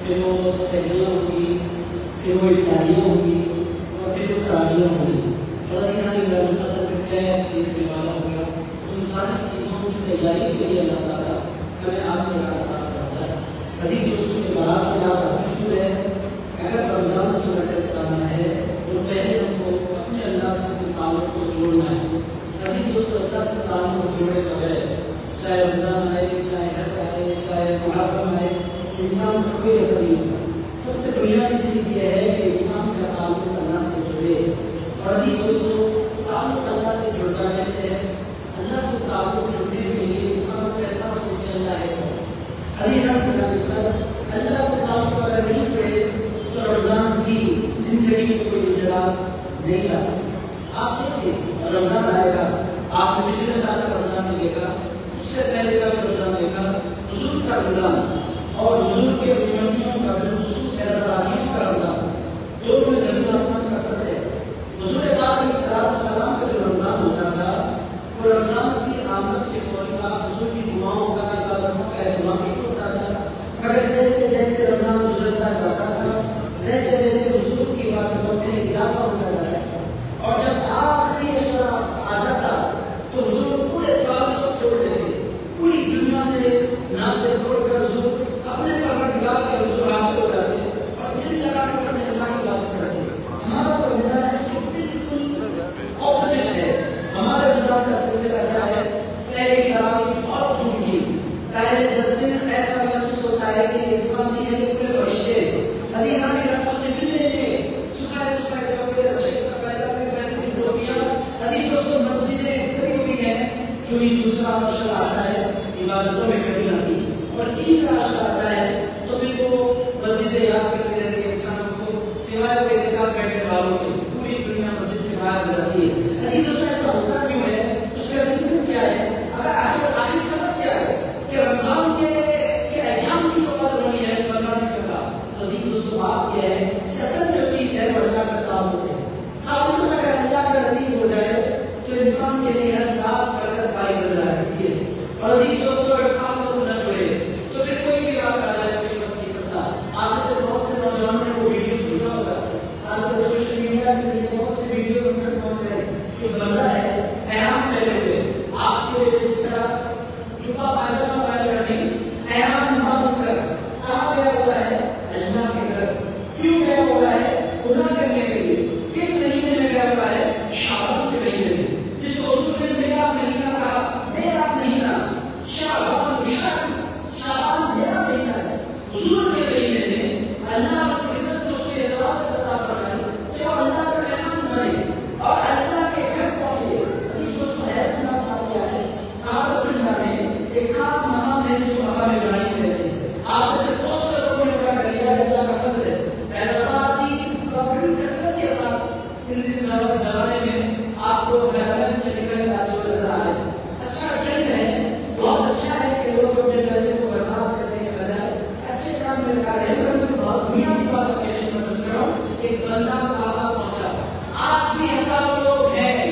پھر وہ سہیلیاں ہوں گی، پھر وہ افطاریاں ہوں گی اور پھر وہ تراویحیں ہوں گی. بڑا والا ہوگا. ان ساری چیزوں کی تیاری کے لیے اللہ تعالیٰ ہمیں آج سے کرتا ہے. عزیز دوستوں کے بعد سے آپ حقیقت ہے اگر رمضان کی برکت پانا ہے تو پہلے ہم کو اپنے اللہ سے تعلق کو جوڑنا ہے. عزیز دوستوں اللہ سے تعلق کو جوڑے بغیر چاہے رمضان آئے، چاہے حج آئے، چاہے محرم آئے، انسان کا کوئی اثر نہیں ہوتا. سب سے بنیادی چیز یہ ہے کہ انسان کا تعلق اللہ سے جڑے. اور عزیز دوستوں تعلق اللہ سے جڑ جانے سے اللہ سے تعلق جڑنے کے لیے انسان کو احساس ہو کہ اللہ ہے. عزیز اللہ سے تعلق اگر نہیں جڑے تو رمضان بھی زندگی میں کوئی گزرات نہیں لاتا. آپ دیکھیں رمضان آئے گا، آپ نے پچھلے سال کا رمضان نہیں دیکھا، اس سے پہلے کا رمضان دیکھا، حضور کا رمضان اور حضور کے امتیوں کا بالخصوص حیدرآبادیوں کا رمضان، دونوں میں زمین آسمان کا فرق ہے. حضور پاک علیہ السلام کا جو رمضان ہوتا تھا وہ رمضان کی آمد کے فوری بعد حضور کی دعاؤں کا، عبادتوں کا اہتمام بھی ہوتا تھا. مگر جیسے جیسے رمضان گزرتا جاتا تھا ویسے ویسے حضور کی عبادتوں میں اضافہ ہوتا جاتا تھا. اور جب آخری اشرا آتا تھا تو حضور پورے تعلق چھوڑ دیتے، پوری دنیا سے ناطے توڑ کر حضور اپنے پروردگار کے حضور حاصل ہو جاتے اور دل لگا کر اپنے اللہ کی عبادت کرتے. ہمارا رمضان اس کو بالکل اپوزٹ ہے. ہمارے رمضان کا سلسلہ کیا ہے؟ پہلے تراویح بہت جھوم کی، پہلے 10 دن ایسا محسوس ہوتا ہے کہ انسان نہیں ہے کہ پورے فرشتے. عزیز ہمیں رمضان میں جتنے سکھائے سکھائے کپڑے رشک کا پیدا کرنے ٹوپیاں. عزیز دوستوں مسجدیں کبھی بھی ہیں جو ہی دوسرا اشرا آتا ہے عبادتوں میں کبھی نہ تھی اور تیسرا اشرا آتا ہے تو پھر وہ مسجدیں یاد کرتی رہتی ہے انسان کو سوائے وہ اعتکاف بیٹھنے والوں کے. پوری دنیا مسجد کے باہر جاتی ہے. عزیز دوستوں ایسا ہوتا کیوں ہے؟ اس کا ریزن کیا ہے؟ اگر آخر سبب کیا ہے کہ رمضان کے ایام کی تو قدر ہونی ہے 15 دن کا. تو عزیز دوستوں بات یہ ہے کہ اصل جو چیز ہے وہ اللہ کا تعلق ہے. تعلق اگر اللہ کا نصیب ہو جائے تو انسان کے لیے ہر ذات برکت فائد ہو جاتی ہے. اور عزیز دوستوں اگر تعلق نہ جڑے تو پھر کوئی بھی بات آ جائے کوئی فرق نہیں پڑتا. آپ سے بہت سے نوجوانوں نے وہ ویڈیو دیکھا ہوگا، آج کل سوشل میڈیا کے بہت سے ویڈیوز ہم تک پہنچ رہے ہیں کہ بندہ ہے احرام پہنے ہوئے آپ کے جس طرح جبہ پائجامہ پہن کر نہیں، احرام باندھ کر کہاں گیا ہوا ہے؟ اللہ کے گھر. کیوں گیا ہوا ہے؟ گناہ کرنے کے لیے. کس مہینے میں گیا ہوا ہے؟ شعبان کے مہینے میں، جس کو حضور نے میرا مہینہ کہا. میرا مہینہ شعبان میرا مہینہ ہے. حضور کے مہینے میں اللہ کی عزت کو اس کے ثواب عطا فرمائی کہ وہ اللہ کا مہمان بنے اور اللہ کے گھر پہنچے. عزیز دوستوں حیرت کی بات یہ ہے کعبۃ اللہ میں ایک خاص مقام ہے جس کو مقام ابراہیم کہتے ہیں. آپ میں سے بہت سے لوگوں نے کہا کہ یہ اللہ کا فضل ہے. حیدرآبادی بڑی کثرت کے ساتھ ان زمانے میں آپ کو حیدرآباد سے نکل جاتے ہوئے نظر آ رہے ہیں. اچھا ٹرینڈ ہے، بہت اچھا ہے کہ لوگ اپنے پیسے کو برباد کرنے کے بجائے اچھے کام میں لگا رہے ہیں. میں بہت بنیادی بات پیش کر رہا ہوں. ایک بندہ کعبہ پہنچا، آج بھی ہزاروں لوگ ہیں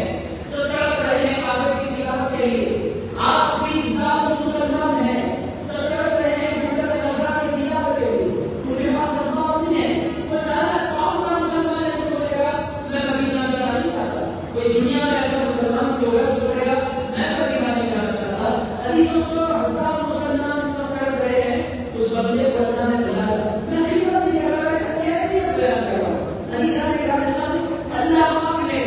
جو تڑپ رہے ہیں کعبے کی زیارت کے لیے. آج بھی ہزاروں مسلمان ہیں جو تڑپ رہے ہیں منتظر نظرہ کے دیدار کے لیے. ان کے پاس اسباب نہیں ہے. وہ چاہتا کون سا مسلمان ہے جو بولے گا میں مدینہ جانا نہیں چاہتا؟ کوئی دنیا میں ایسا مسلمان جو ہوگا جو بولے گا میں مدینہ نہیں جانا چاہتا؟ عزیز دوستوں ہزاروں مسلمان اس وقت تڑپ رہے ہیں. اس بندے کو اللہ نے بلایا. میں خدمت نہیں کر رہا، کیسے بیان کر رہا ہوں. اللہ پاک نے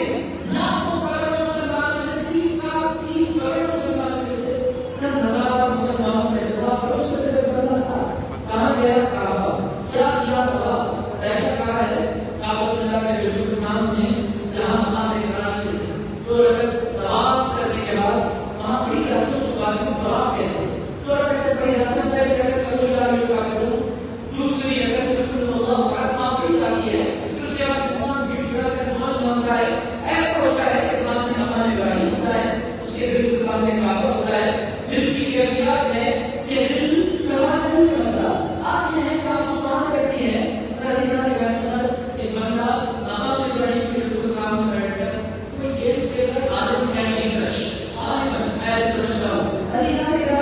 لاکھوں کروڑوں مسلمانوں سے 30 کروڑ مسلمانوں میں سے چند ہزار مسلمانوں نے جواب دیا. اس میں سے ایک بندہ تھا. کہاں گیا؟ کعبہ. کیا کیا؟ ایسا کہا ہے کعبۃ اللہ کے بالکل سامنے جہاں مقام ابراہیم ہے. تو طواف کرنے کے بعد وہاں بھی راتوں صبح کو طواف کہتے ہیں. تو پہلی راتوں پہلے اللہ میں کیا کروں، دوسری اگر اللہ اکبر بھی جاتی ہے اس کے بعد انسان بھی بڑا کر بہت مانگتا ہے. ایسا ہوتا ہے کہ سامنے مقام ابراہیم ہوتا ہے، اس کے بالکل سامنے کعبہ ہوتا ہے. دل کی کیفیت ہے کہ دل سوال نہیں کرتا. آپ یہ بات سبحان کرتی ہے ایک بندہ مقام ابراہیم کے بالکل سامنے بیٹھ کر کوئی گیم کھیل کر عالم ہے نہیں رش عالم ایسے سمجھتا ہوں.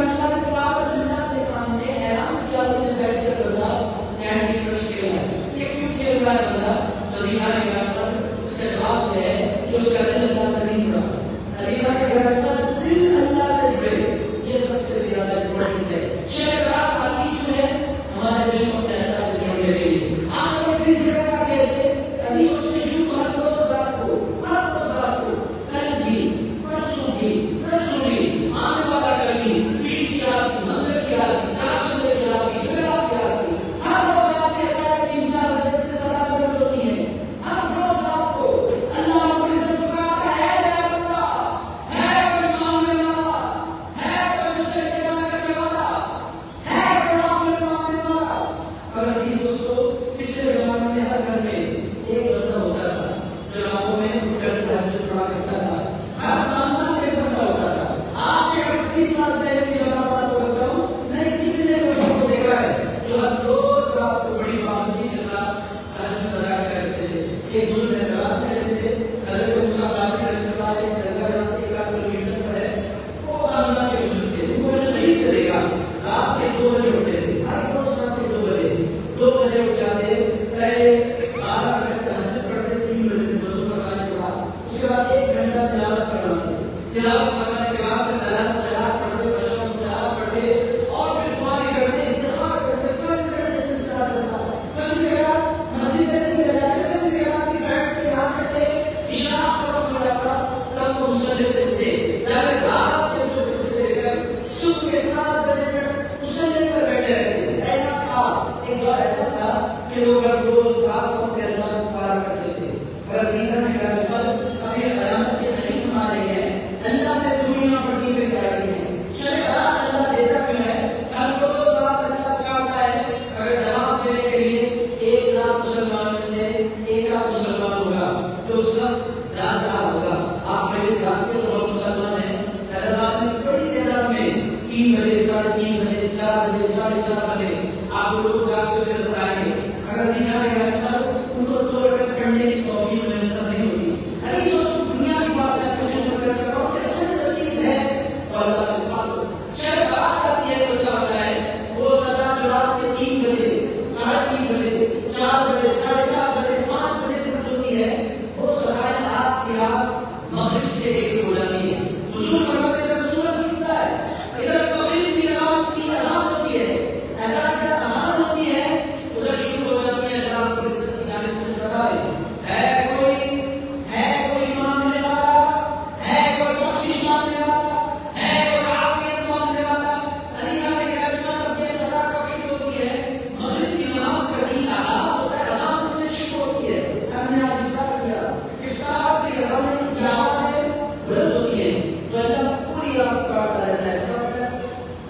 ایک بزرگ حیدرآباد میں رہتے تھے، حضرت موسیٰ قادری رحمۃ اللہ علیہ درگاہ یہاں سے 1 کلومیٹر پر ہے. وہ خاندان کے بزرگ تھے، ان کو جو نہیں چلے گا رات کے 2 بجے اٹھتے تھے، ہر روز رات کے 2 بجے اٹھ جاتے. پہلے 12 گھنٹے تہجد پڑھتے، 3 بجے وضو کروانے کے بعد، اس کے بعد 1 گھنٹہ تلاوت کرواتے. تلاوت کروانے کے بعد تلاوت پڑھتے، بشر تلاوت پڑھتے اور پھر دعائیں کرتے، استغفار کرتے، فجر کرتے، سجدہ کرتا. فجر کے بعد مسجد میں لے جاتے، فجر کے بعد بھی بیٹھ کے یاد کرتے، اشراق کا وقت ہو جاتا تب وہ مصلی سے اٹھتے. یعنی رات کے 2 بجے سے لے کر صبح کے 7 بجے تک مصلی پر بیٹھے رہتے. ایسا تھا، ایک دور ایسا تھا کہ لوگ روز رات کو اپنے اللہ کو پکارا کرتے تھے. اگر زندہ میں ابھی قیامت کے قریب ہمارے ہیں، اللہ سے دنیا بڑی ہوئی جا رہی ہے. شرعات اللہ دیتا کیوں ہے؟ ہر روز رات اللہ پکارتا ہے. اگر جواب دینے کے لیے 1 لاکھ مسلمان میں سے 1 لاکھ مسلمان ہوگا تو اس وقت جان رہا ہوگا. آپ میرے جانتے ہو لوگ مسلمان ہیں. حیدرآباد میں بڑی تعداد میں 3 بجے 3:30 بجے 4 بجے 4:30 بجے آپ لوگ جاتے ہوئے نظر آئیں گے. اگر سینا میں ان کو 2 رکعت پڑھنے کی توفیق میسر نہیں ہوتی. ایسی دوستوں دنیا کی بات میں کر سکتا ہوں کہ سب سے چیز ہے اور اللہ سے مانگو. شاید بات آتی ہے تو کیا ہوتا ہے وہ سدا جو رات کے 3 بجے 3:30 بجے 4 بجے 4:30 بجے 5 بجے تک ہوتی ہے، وہ سدائیں آج کی رات مغرب سے شروع ہو جاتی ہے. حضور فرماتے ہیں سورج چھوٹتا ہے، ادھر مغرب کی نماز کی اذان ہوتی ہے، اذان کی اذان ہوتی ہے، ادھر شروع ہو جاتی ہے اللہ کی عزت کی جانب سے سدائیں. ہے کوئی مانگنے والا، ہے کوئی بخشش مانگنے والا، ہے کوئی عافیت مانگنے والا. عزیزان کرام یہ صدا کب شروع ہوتی ہے؟ مغرب کی نماز کا دن آغاز ہوتا ہے، اذان سے شروع ہوتی ہے. ہم نے آج افطار کیا، افطار سے اذان کی آوازیں بلند ہوتی ہے تو اللہ پوری رات پکارتا رہتا ہے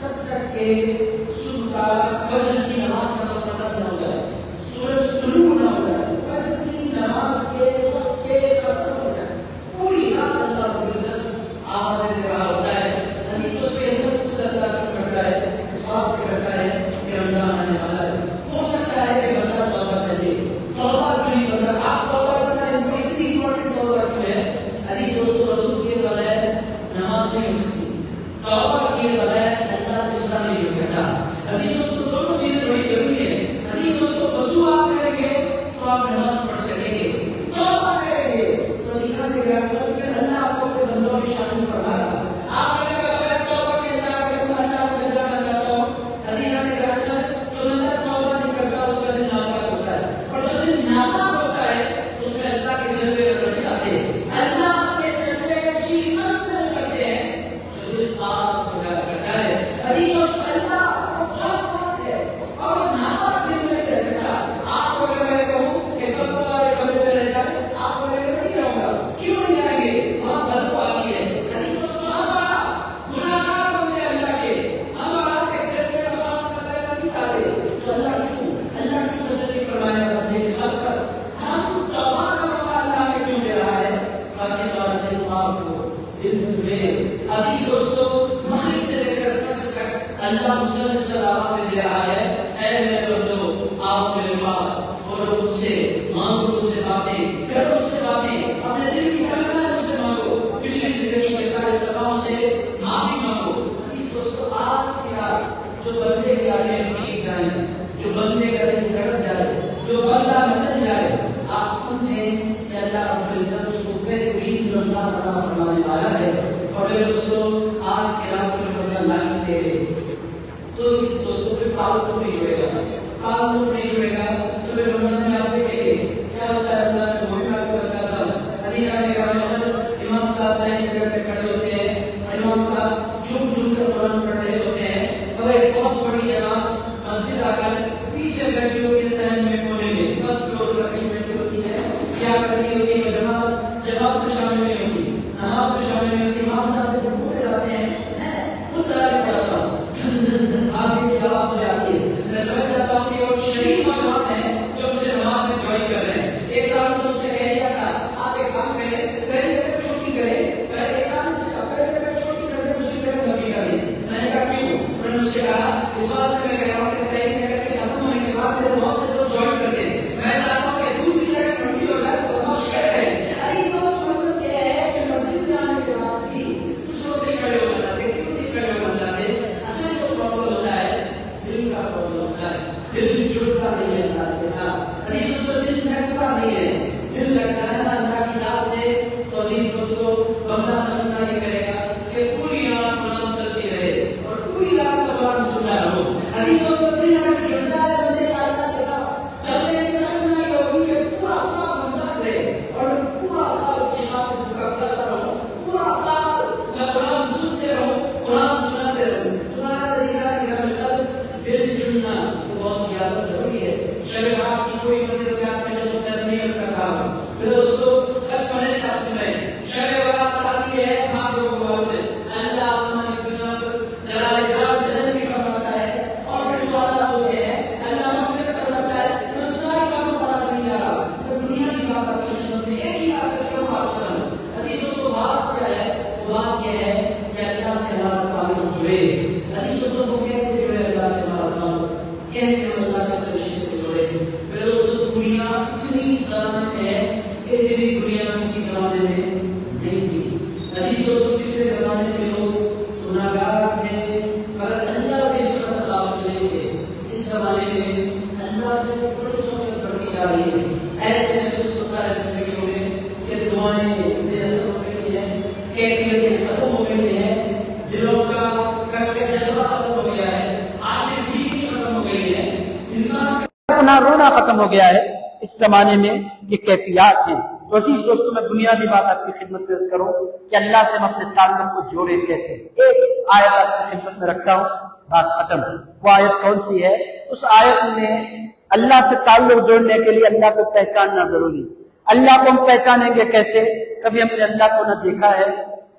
تب تک کہ صبح کا فجر کی نماز کا وقت ختم نہ ہو جائے، سورج طلوع نہ ہو جائے، فجر کی نماز کے وقت کے ختم ہو جائے. پوری رات اللہ رب العزت آوازیں دے رہا ہوتا ہے. عزیزوں کے سب کچھ اللہ کی کرتا ہے، اس بات پہ کرتا ہے کہ رمضان آنے والا ہے. ہو سکتا ہے کہ بندہ توبہ کر لے. توبہ کیوں نہیں بندہ؟ آپ توبہ کرنا ہے، اتنی امپورٹنٹ توبہ کیوں ہے؟ عزیز دوستوں رسول کے بغیر نماز نہیں ہو سکتی، توبہ کے بغیر اللہ سے صلہ نہیں ہو سکتا. عزیز دوستوں دونوں چیزیں بڑی ضروری ہے. عزیز دوستوں وضو آپ کریں گے تو آپ نماز پڑھ سکیں گے، توبہ کریں گے تو دکھانے گا کہ اللہ آپ کو اپنے بندوں میں شامل فرما رہا. آپ نے بغیر توبہ کے جا کے اللہ کو جانا چاہتا ہوں. عزیزان کرام جو بندہ توبہ نہیں کرتا اس کا دل ناپاک ہوتا ہے، اور جو دل ناپاک ہوتا ہے اس میں اللہ کے جلوے نظر نہیں آتے. اللہ کے جلوے کسی وقت میں کرتے ہیں جو دل پاک ہو جایا کرتا ہے. عزیز دوستوں اللہ بہت پاک ہے اور ناپاک دل میں رہ سکتا. آپ کو اگر میں کہوں کہ کل والے کمرے میں رہ جائے آپ کو میں نہیں رہوں گا، کیوں نہیں جائیں گے؟ وہاں بدبو آتی ہے. عزیز دوستوں ہمارا گناہگار بندے اللہ کے، ہم اللہ کے جلوے مقام پر رہنا نہیں چاہتے تو اللہ کی مدد فرمایا بندے کے خط پر ہم توبہ کا موقع اللہ نے کیوں دے رہا ہے تاکہ ہمارا دل پاک ہو، دل دھلے. عزیز دوستوں مغرب سے لے کر فجر تک اللہ مسلسل آوازیں دے رہا ہے، اے میرے بندو آؤ میرے پاس، بولو مجھ سے، مانگو مجھ سے باتیں، کرو مجھ سے باتیں، اپنے دل کی تمنا مجھ سے مانگو، پچھلی زندگی کے سارے تناؤ سے معافی مانگو. عزیز دوستوں آج کی رات جو بندے کے آگے ٹھیک جائیں، جو بندے کا دل کڑک جائے، جو بندہ مچل جائے، آپ سمجھیں کہ اللہ رب العزت اس کو بہترین رمضان عطا فرمانے والا ہے. اور میرے دوستوں آج کی رات کو جو بندہ لائن دے تو اس دوستوں پہ فالتو نہیں ہوئے گا، فالتو نہیں ہوئے گا. تو پھر رمضان میں آپ دیکھیں گے کیا ہوتا ہے. اللہ نے وہی بات بتایا تھا. امام صاحب نئے جگہ پہ کھڑے ہوتے ہیں، امام صاحب جھک جھک کر قرآن پڑھ رہے ہوتے ہیں، اور ایک بہت بڑی جگہ مسجد آ کر پیچھے بیٹھی ہوتی ہے سہن میں کونے میں، بس لوگ رکھی بیٹھی ہوتی ہے. کیا کرتی ہوتی ہے؟ جماعت میں شامل نہیں ہوتی، نماز میں شامل نہیں ہوتی. امام صاحب جب بھولے جاتے ہیں خود تراویح پڑھتا ہوں، آگے کی آواز ہو جاتی ہے. جڑتا نہیں ہے اللہ کے ساتھ، عزیز دوستو دل دھڑکتا نہیں ہے، دل لگتا ہے نا اللہ کی یاد سے، تو عزیز دوستو بندہ تمنا یہ کرے گا کہ پوری رات قرآن چلتی رہے اور پوری رات قرآن سنتا رہو۔ عزیز دوستو دل اگر جڑتا ہے بندے کا اللہ کے ساتھ، پہلے تمنا یہ ہوگی کہ پورا سال منظر رہے اور پورا سال اس کی خاطر کا قصر ہو، پورا سال میں قرآن سنتے رہوں، قرآن سناتے رہوں۔ تمہارا دل جڑنا تو بہت زیادہ ضروری ہے۔ شب برات کی کوئی فضیلت آپ میں جو میں نہیں کر سکتا ہوں میرے دوستو، بچپنے سے آپ سنیں شب برات آتی ہے آپ لوگوں کو معلوم ہے اللہ آسمان کی دنیا پر جلال جنت بھی فرماتا ہے اور پھر سوالات ہوتے ہیں، اللہ مغفرت فرماتا ہے۔ میں سارے کاموں پر نہیں آ رہا، میں دنیا کی بات آپ کی سنت میں ایک ہی بات اس کو بات کر رہا ہوں۔ عزیز دوستو بات کیا ہے؟ بات یہ ہے کہ اللہ سے ہمارا تعلق جڑے۔ عزیز دوستو وہ کیسے جڑے اللہ سے ہمارا تعلق، کیسے ہم اللہ سے رشتے کو جوڑے؟ میرے دوستو دنیا اتنی ظالم ہے کہ اتنی دنیا کسی زمانے میں نہیں تھی۔ عزیز دوستو پچھلے زمانے میں لوگ گناہگار تھے مگر اللہ سے اس قدر تعلق نہیں تھے۔ اس زمانے میں اللہ سے بڑی نفرت بڑھتی جا رہی ہے۔ ایسے محسوس ہوتا ہے زندگیوں میں کہ دعائیں بے اثر ہو گئی ہیں، کیفیتیں ختم ہو گئی ہیں، دلوں کا جذبہ ختم ہو گیا ہے، آنکھیں بھی ختم ہو گئی ہے، انسان اپنا رونا ختم ہو گیا ہے۔ اس زمانے میں یہ کیفیات ہیں۔ تو عزیز دوستوں میں بنیادی بات آپ کی خدمت پیش کروں کہ اللہ سے ہم اپنے تعلق کو جوڑیں کیسے۔ ایک آیت آپ کی خدمت میں رکھتا ہوں، بات ختم۔ وہ آیت کون سی ہے؟ اس آیت میں اللہ سے تعلق جوڑنے کے لیے اللہ کو پہچاننا ضروری۔ اللہ کو ہم پہچانیں گے کیسے؟ کبھی ہم نے اللہ کو نہ دیکھا ہے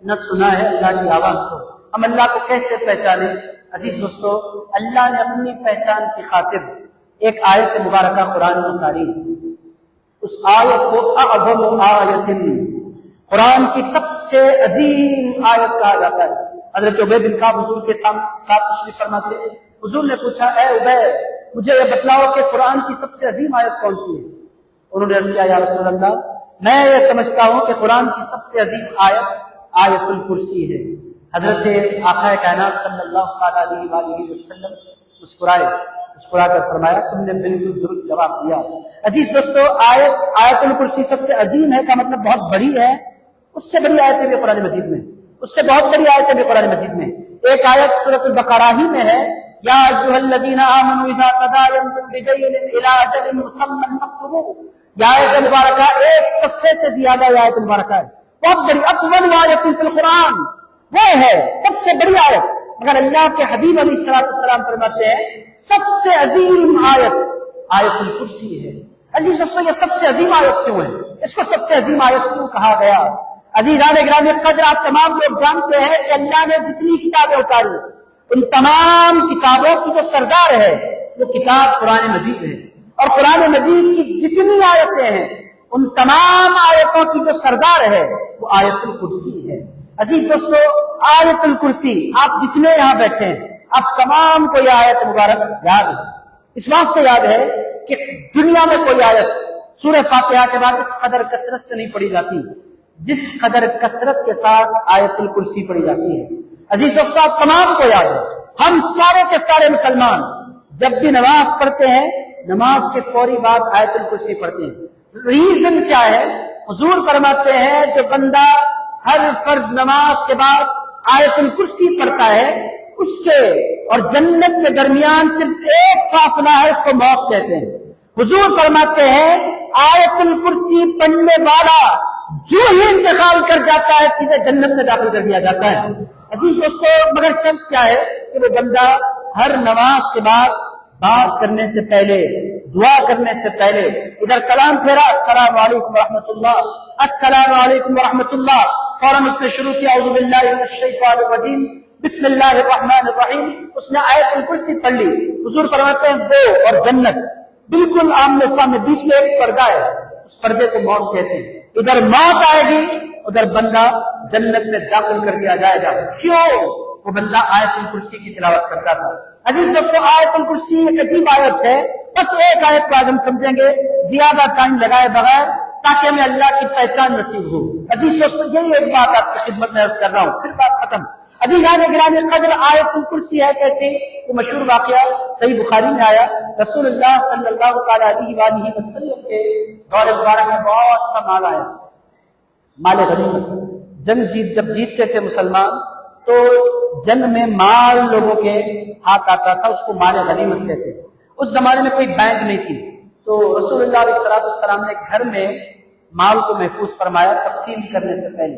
نہ سنا ہے اللہ کی آواز کو، ہم اللہ کو کیسے پہچانیں؟ عزیز دوستو اللہ نے اپنی پہچان کی خاطر ایک آیت مبارکہ قرآن میں اتاری۔ اس آیت کو اعظم آیت، قرآن کی سب سے عظیم آیت کہا جاتا ہے۔ حضرت عبید بن کعب حضور کے ساتھ تشریف فرماتے ہیں۔ حضور نے پوچھا اے عبید مجھے یہ بتلاؤ کہ قرآن کی سب سے عظیم آیت کون سی ہے؟ انہوں نے عرض کیا یا رسول اللہ میں یہ سمجھتا ہوں کہ قرآن کی سب سے عظیم آیت آیت الکرسی ہے۔ حضرت آقا کائنات صلی اللہ علیہ وآلہ وسلم مسکرا کر فرمایا تم نے بالکل درست جواب دیا۔ عزیز دوستو آیت الکرسی سب سے عظیم ہے کا مطلب بہت بڑی ہے۔ اس سے بڑی آیتیں بھی قرآن مجید میں، اس سے بہت بڑی آیتیں بھی قرآن مجید میں۔ ایک آیت سورۃ البقرہ ہی میں ہے یا ایھا الذین آمنوا اذا تداینتم بدین الی اجل مسمى فاکتبوہ۔ یہ آیت مبارکہ ایک صفحے سے زیادہ یہ آیت مبارکہ ہے، بہت بڑی، اطول آیت فی القرآن وہ ہے سب سے بڑی آیت۔ مگر اللہ کے حبیب علیہ السلام فرماتے ہیں سب سے عظیم آیت آیت الکرسی ہے۔ عزیز دوستو یہ سب سے عظیم آیت کیوں ہے؟ اس کو سب سے عظیم آیت کیوں کہا گیا؟ عزیزان گرامی قدر آپ تمام لوگ جانتے ہیں کہ اللہ نے جتنی کتابیں اتاری ان تمام کتابوں کی جو سردار ہے وہ کتاب قرآن مجید ہے، اور قرآن مجید کی جتنی آیتیں ہیں ان تمام آیتوں کی جو سردار ہے وہ آیت الکرسی ہے۔ عزیز دوستو آیت الکرسی آپ جتنے یہاں بیٹھے ہیں آپ تمام کو یہ آیت مبارک یاد ہے۔ اس واسطے یاد ہے کہ دنیا میں کوئی آیت سورہ فاتحہ کے بعد اس قدر کثرت سے نہیں پڑھی جاتی جس قدر کثرت کے ساتھ آیت الکرسی پڑھی جاتی ہے۔ عزیز دوستو آپ تمام کو یاد ہے، ہم سارے کے سارے مسلمان جب بھی نماز پڑھتے ہیں نماز کے فوری بعد آیت الکرسی پڑھتے ہیں۔ ریزن کیا ہے؟ حضور فرماتے ہیں جو بندہ ہر فرض نماز کے بعد آیت الکرسی پڑھتا ہے اس کے اور جنت کے درمیان صرف ایک فاصلہ ہے، اس کو موت کہتے ہیں۔ حضور فرماتے ہیں آیت الکرسی پڑھنے والا جو ہی انتقال کر جاتا ہے سیدھے جنت میں داخل کر دیا جاتا ہے۔ عزیز دوستو مگر شرط کیا ہے کہ وہ بندہ ہر نماز کے بعد بات کرنے سے پہلے دعا کرنے سے پہلے ادھر سلام پھیرا السلام علیکم ورحمۃ اللہ، السلام علیکم ورحمۃ اللہ، فوراً اس نے شروع کیا اعوذ باللہ من الشیطان الرجیم بسم اللہ الرحمن الرحیم، اس نے آیت الکرسی پڑھ لی۔ حضور فرماتے ہیں وہ اور جنت بالکل آمنے سامنے، بیچ میں ایک پردہ ہے، اس پردے کو موت کہتے ہیں۔ ادھر موت آئے گی ادھر بندہ جنت میں داخل کر دیا جائے گا۔ کیوں؟ وہ بندہ آیت الکرسی کی تلاوت کرتا تھا۔ عزیز دوستو آیت الکرسی ایک عجیب آیت ہے، بس ایک آیت کو آج ہم سمجھیں گے زیادہ ٹائم لگائے بغیر تاکہ ہمیں اللہ کی پہچان نصیب ہو۔ عزیز دوستو یہی ایک بات آپ کی خدمت میں عرض کر رہا ہوں، پھر بات ختم. عزیزان گرامی قدر آیت الکرسی ہے کیسے؟ وہ مشہور واقعہ صحیح بخاری میں آیا. رسول اللہ صلی اللہ تعالی علیہ وآلہ وسلم کے دور مبارک میں بہت سا مال آیا، مال غنیمت. جنگ جب جیتتے تھے مسلمان تو جنگ میں مال لوگوں کے ہاتھ آتا تھا، اس کو مال غنیمت کہتے. اس زمانے میں کوئی بینک نہیں تھی، تو رسول اللہ علیہ السلام نے گھر میں مال کو محفوظ فرمایا تقسیم کرنے سے پہلے.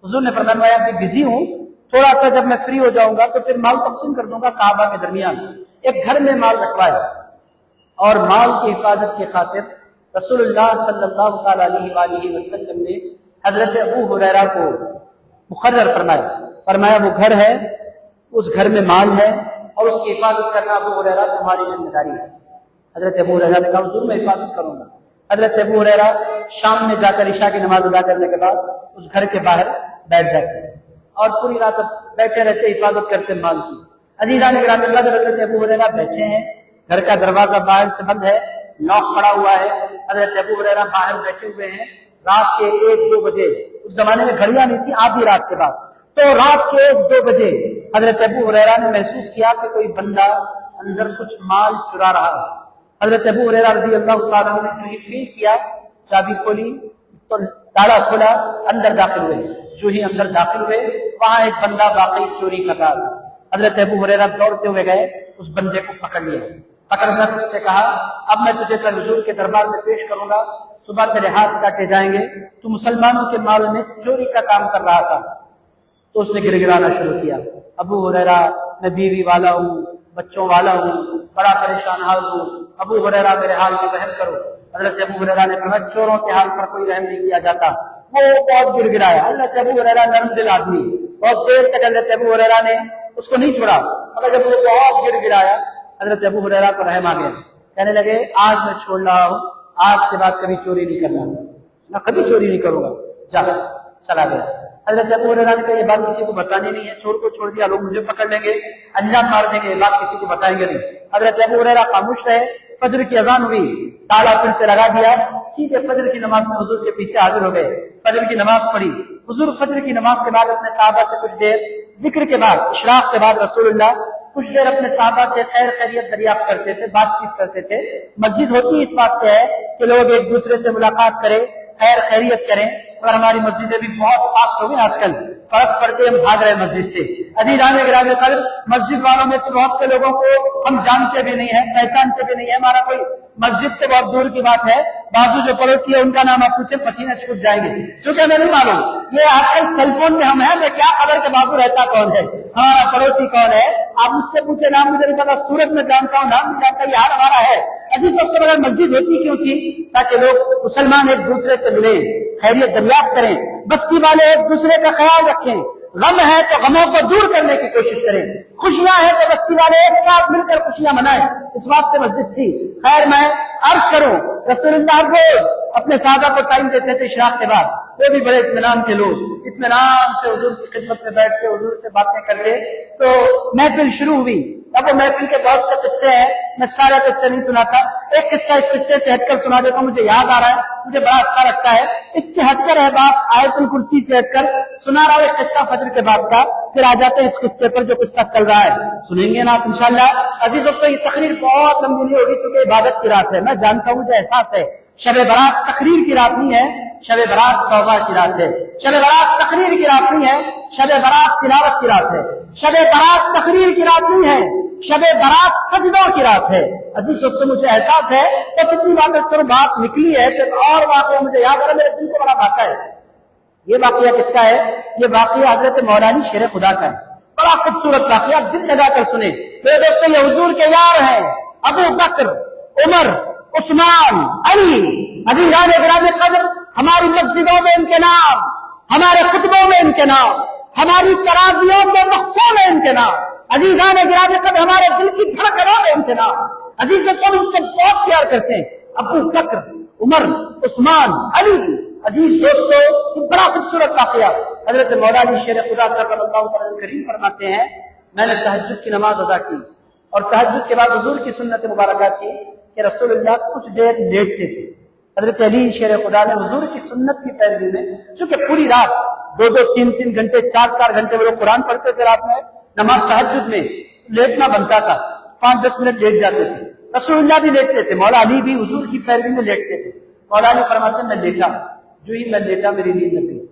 حضور نے فرمایا کہ بزی ہوں، تھوڑا سا جب میں فری ہو جاؤں گا تو پھر مال تقسیم کر دوں گا صحابہ کے درمیان. ایک گھر میں مال رکھوایا اور مال کی حفاظت کی خاطر رسول اللہ صلی اللہ تعالی علیہ وآلہ وسلم نے حضرت ابو ہریرہ کو مقرر فرمایا وہ گھر ہے، اس گھر میں مال ہے اور اس کی حفاظت کرنا ابو ہریرہ تمہاری ذمہ داری ہے. حضرت ابو ہریرہ نے کہا حضور میں حفاظت کروں گا. حضرت ابو ہریرہ شام میں جا کر عشاء کی نماز ادا کرنے کے بعد اس گھر کے باہر بیٹھ جاتے اور پوری رات بیٹھے رہتے، حفاظت کرتے مال کی. عزیزان گرامی حضرت ابو ہریرہ بیٹھے ہیں، گھر کا دروازہ باہر سے بند ہے، لاک پڑا ہوا ہے. حضرت ابو ہریرہ باہر بیٹھے ہوئے ہیں. رات کے 1-2 بجے، اس زمانے میں گھڑیاں نہیں تھی، آدھی رات کے بعد، تو رات کے 1-2 بجے حضرت ابو ہریرہ نے محسوس کیا کہ کوئی بندہ اندر کچھ مال چرا رہا ہے. حضرت ابو ہریرہ رضی اللہ تعالیٰ نے جو ہی فیل کیا، چابی کھولی تو تالا کھولا، اندر داخل ہوئے. جو ہی اندر داخل ہوئے وہاں ایک بندہ واقعی چوری کر رہا تھا. حضرت ابو ہریرہ دوڑتے ہوئے گئے، اس بندے کو پکڑ لیا. پکڑ کر اس سے کہا اب میں تجھے کل حضور کے دربار میں پیش کروں گا، صبح تیرے ہاتھ کاٹے جائیں گے، تو مسلمانوں کے مال میں چوری کا کام کر رہا تھا. تو اس نے گر گرانا شروع کیا. ابو ہریرہ میں بیوی والا ہوں، بچوں والا ہوں، بڑا پریشان حال ہوں، ابو ہریرہ میرے حال میں رحم کرو. حضرت ابو ہریرہ نے فرمایا چوروں کے حال پر کوئی رحم نہیں کیا جاتا. وہ بہت گر گرایا. حضرت ابو ہریرہ نرم دل آدمی، بہت دیر تک حضرت ابو ہریرہ نے اس کو نہیں چھوڑا، مگر جب وہ بہت گر گرایا حضرت ابو ہریرہ کو رحم آ گیا. کہنے لگے آج میں چھوڑ رہا ہوں، آج کے بعد کبھی چوری نہیں کرنا، میں کبھی چوری نہیں کروں گا. جا چلا گیا. حضرت ابو ہریرہ نے کہا یہ بات کسی کو بتانی نہیں ہے، چور کو چھوڑ دیا، لوگ مجھے پکڑ لیں گے، انجام مار دیں گے، یہ بات کسی کو بتائیں گے نہیں. حضرت ابو ہریرہ خاموش رہے. فجر کی اذان ہوئی، تالا پھر سے لگا دیا، سیدھے فجر کی نماز میں حضور کے پیچھے حاضر ہو گئے. فجر کی نماز پڑھی. حضور فجر کی نماز کے بعد اپنے صحابہ سے کچھ دیر ذکر کے بعد، اشراق کے بعد رسول اللہ کچھ دیر اپنے صحابہ سے خیر خیریت دریافت کرتے تھے، بات چیت کرتے تھے. مسجد ہوتی اس واسطے ہے کہ لوگ ایک دوسرے سے ملاقات کریں، خیر خیریت کریں. اور ہماری مسجدیں بھی بہت فاسٹ ہو گئی آج کل، فرض پڑھتے ہم بھاگ رہے مسجد سے. عزیزان گرامی قدر، مسجد والوں میں سے بہت سے لوگوں کو ہم جانتے بھی نہیں ہیں، پہچانتے بھی نہیں ہیں. ہمارا کوئی مسجد سے بہت دور کی بات ہے، بازو جو پڑوسی ہے ان کا نام آپ پوچھیں پسینے چھوٹ جائیں گے، کیونکہ ہمیں نہیں معلوم. یہ آج کل سیل فون میں ہم ہیں، میں کیا خبر کے بازو رہتا کون ہے، ہمارا پڑوسی کون ہے. آپ مجھ سے پوچھے نام مجھے نہیں پتا، صورت میں جانتا ہوں، نام نہیں جانتا، یہ حال ہمارا ہے. عزیز دوستوں مگر مسجد ہوتی کیوں تھی؟ تاکہ لوگ مسلمان ایک دوسرے سے ملیں، خیریت دریافت کریں، بستی والے ایک دوسرے کا خیال رکھیں، غم ہے تو غموں کو دور کرنے کی کوشش کریں، خوشیاں ہیں تو بستی والے ایک ساتھ مل کر خوشیاں منائیں. اس واسطے مسجد تھی. خیر میں عرض کروں، رسول اللہ روز اپنے صحابہ کو ٹائم دیتے تھے اشراق کے بعد. وہ بھی بڑے اطمینان کے لوگ، اطمینان سے حضور کی خدمت میں بیٹھ کے حضور سے باتیں کر کے تو محفل شروع ہوئی. اب وہ محفل کے بہت سے قصے ہیں، میں سارے قصے نہیں سناتا، ایک قصہ اس قصے سے ہٹ کر سنا دیتا ہوں، مجھے یاد آ رہا ہے، مجھے بڑا اچھا لگتا ہے. اس سے ہٹ کر ہے بات آیت الکرسی سے ہٹ کر سنا رہا ہوں ایک قصہ فجر کے بعد کا. پھر آ جاتے ہیں اس قصے پر جو قصہ چل رہا ہے، سنیں گے نا آپ انشاءاللہ. عزیز دوستو یہ تقریر بہت لمبی نہیں ہوگی کیونکہ عبادت کی رات ہے، میں جانتا ہوں، مجھے احساس ہے. شب برات تقریر کی رات نہیں ہے، شب برات توبہ کی رات ہے. شب برات تقریر کی رات نہیں ہے، شب برات تلاوت کی رات ہے. شب برات تقریر کی رات نہیں ہے، شب برات سجدوں کی رات ہے. عزیز دوستو مجھے احساس ہے، بس اتنی بات نکلی ہے پھر اور واقعہ مجھے یاد آ رہا، میرے دل کو بڑا بھاتا ہے. یہ واقعہ کس کا ہے؟ یہ واقعہ حضرت مولانا شیر خدا کا ہے. بڑا خوبصورت واقعہ، دل لگا کر سنیں. میرے دوستو یہ حضور کے یار ہیں، ابو بکر، عمر، عثمان، علی. عزیزان گرامی قدر، ہماری مسجدوں میں ان کے نام، ہمارے خطبوں میں ان کے نام، ہماری تراویحوں کے نقشوں میں ان کے نام. عزیزان گرامی قدر، ہمارے دل کی دھڑکنوں میں ان کے نام. عزیز ہم ان سے بہت پیار کرتے ہیں. ابو بکر، عمر، عثمان، علی. عزیز دوستو بڑا خوبصورت واقعہ. حضرت مولانا شیر خدا کرم اللہ تعالی کریم فرماتے ہیں میں نے تہجد کی نماز ادا کی اور تہجد کے بعد حضور کی سنت مبارکہ تھی کہ رسول اللہ کچھ دیر لیٹتے تھے. حضرت علی شیر خدا نے حضور کی سنت کی پیروی میں، چونکہ پوری رات 2-2 3-3 گھنٹے 4-4 گھنٹے وہ لوگ قرآن پڑھتے تھے رات میں، نماز تہجد میں لیٹنا بنتا تھا، 5-10 منٹ لیٹ جاتے تھے، رسول اللہ بھی لیٹتے تھے، مولا علی بھی حضور کی پیروی میں لیٹتے تھے۔ مولا علی فرماتے ہیں میں لیٹا، جو ہی میں لیٹا میری نیند لگ گئی،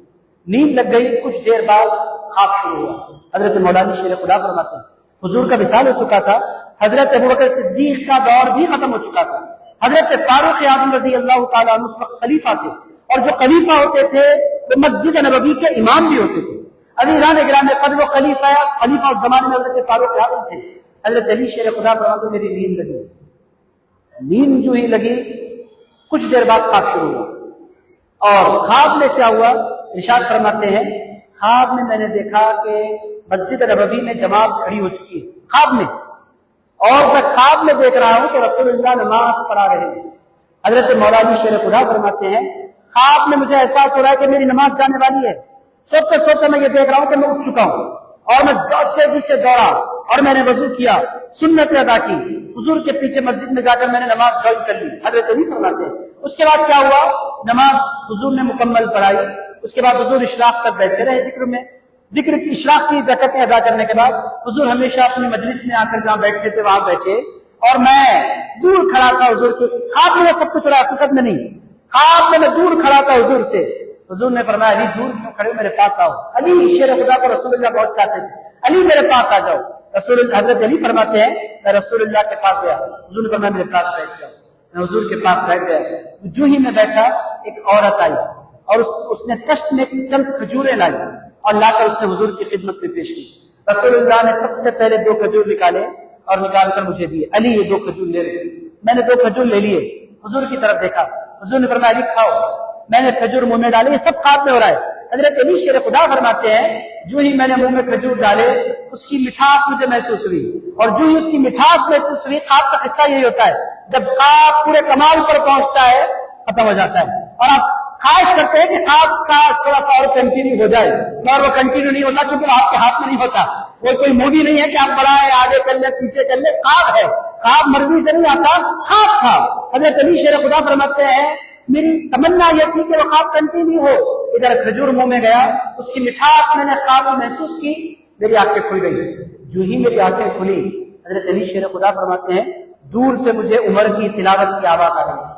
نیند لگ گئی، کچھ دیر بعد خواب شروع ہوا۔ حضرت مولانا شیر خدا فرماتے ہیں حضور کا وصال ہو چکا تھا، حضرت ابوبکر صدیق کا دور بھی ختم ہو چکا تھا، حضرت فاروق اعظم رضی اللہ تعالیٰ عنہ اس وقت خلیفہ تھے، اور جو خلیفہ ہوتے تھے وہ مسجد نبوی کے امام بھی ہوتے تھے۔ عزیزان گرامی قدر و خلیفہ اس زمانے میں حضرت فاروق اعظم تھے۔ حضرت علی شیر خدا فرماتے میری نیند لگی، نیند جو ہی لگی کچھ دیر بعد خواب شروع ہوا، اور خواب میں کیا ہوا ارشاد فرماتے ہیں خواب میں نے دیکھا کہ مسجد نبوی میں جماعت کھڑی ہو چکی ہے خواب میں، اور میں خواب میں دیکھ رہا ہوں کہ رسول اللہ نماز پڑھا رہے ہیں۔ حضرت مولانا شیر خدا فرماتے ہیں خواب میں مجھے احساس ہو رہا ہے کہ میری نماز جانے والی ہے، سوتے سوتے میں یہ دیکھ رہا ہوں کہ میں اٹھ چکا ہوں، اور میں بہت تیزی سے دوڑا اور میں نے وضو کیا، سنت ادا کی، حضور کے پیچھے مسجد میں جا کر میں نے نماز جوائن کر لی۔ حضرت علی فرماتے ہیں اس کے بعد کیا ہوا، نماز حضور نے مکمل پڑھائی، اس کے بعد حضور اشراق تک بیٹھے رہے، ذکر کی اشراق کی رکعتیں ادا کرنے کے بعد حضور ہمیشہ اپنی مجلس میں آ کر جہاں بیٹھتے تھے وہاں بیٹھے، اور میں دور کھڑا تھا حضور کے، خواب میں سب کچھ رہا حقیقت میں نہیں، خواب میں دور کھڑا تھا حضور سے۔ حضور نے فرمایا علی دور کیوں کھڑے ہو، میرے پاس آؤ۔ علی شیر خدا کو رسول اللہ بہت چاہتے تھے، علی میرے پاس آ جاؤ۔ حضرت علی فرماتے ہیں میں رسول اللہ کے پاس گیا، حضور نے فرمایا میرے پاس بیٹھ جاؤ، میں حضور کے پاس بیٹھ گیا۔ جو ہی میں بیٹھا ایک عورت آئی اور اس نے کشت میں چند کھجوریں لائی اور لا کر اس نے حضور کی خدمت میں پیش کی۔ رسول اللہ نے سب سے پہلے 2 کھجور نکالے اور نکال کر مجھے دیے، علی یہ 2 کھجور لے رہے، میں نے 2 کھجور لے لیے، حضور کی طرف دیکھا، حضور نے فرمایا علی کھاؤ، میں نے کھجور منہ میں ڈالے، یہ سب خواب میں ہو رہا ہے۔ حضرت علی شیر خدا فرماتے ہیں جو ہی میں نے منہ میں کھجور ڈالے اس کی مٹھاس مجھے محسوس ہوئی، اور جو ہی اس کی مٹھاس محسوس ہوئی، خواب کا قصہ یہی ہوتا ہے جب خواب پورے کمال پر پہنچتا ہے ختم ہو جاتا ہے، اور آپ خواہش کرتے ہیں کہ خواب کا تھوڑا سا اور کنٹینیو ہو جائے، اور وہ کنٹینیو نہیں ہوتا کیونکہ آپ کے ہاتھ میں نہیں ہوتا، وہ کوئی مووی نہیں ہے کہ آپ بڑھائیں آگے کر لیں پیچھے کر لیں، خواب ہے، خواب مرضی سے نہیں آتا، خواب تھا۔ حضرت علی شیر خدا فرماتے ہیں میری تمنا یہ تھی کہ وہ خواب کنٹینیو ہو، ادھر کھجور منہ میں گیا، اس کی مٹھاس میں نے خواب میں محسوس کی، میری آنکھیں کھل گئی، جو ہی میری آنکھیں کھلی حضرت علی شیر خدا فرماتے ہیں دور سے مجھے عمر کی تلاوت کی آواز آ رہی تھی،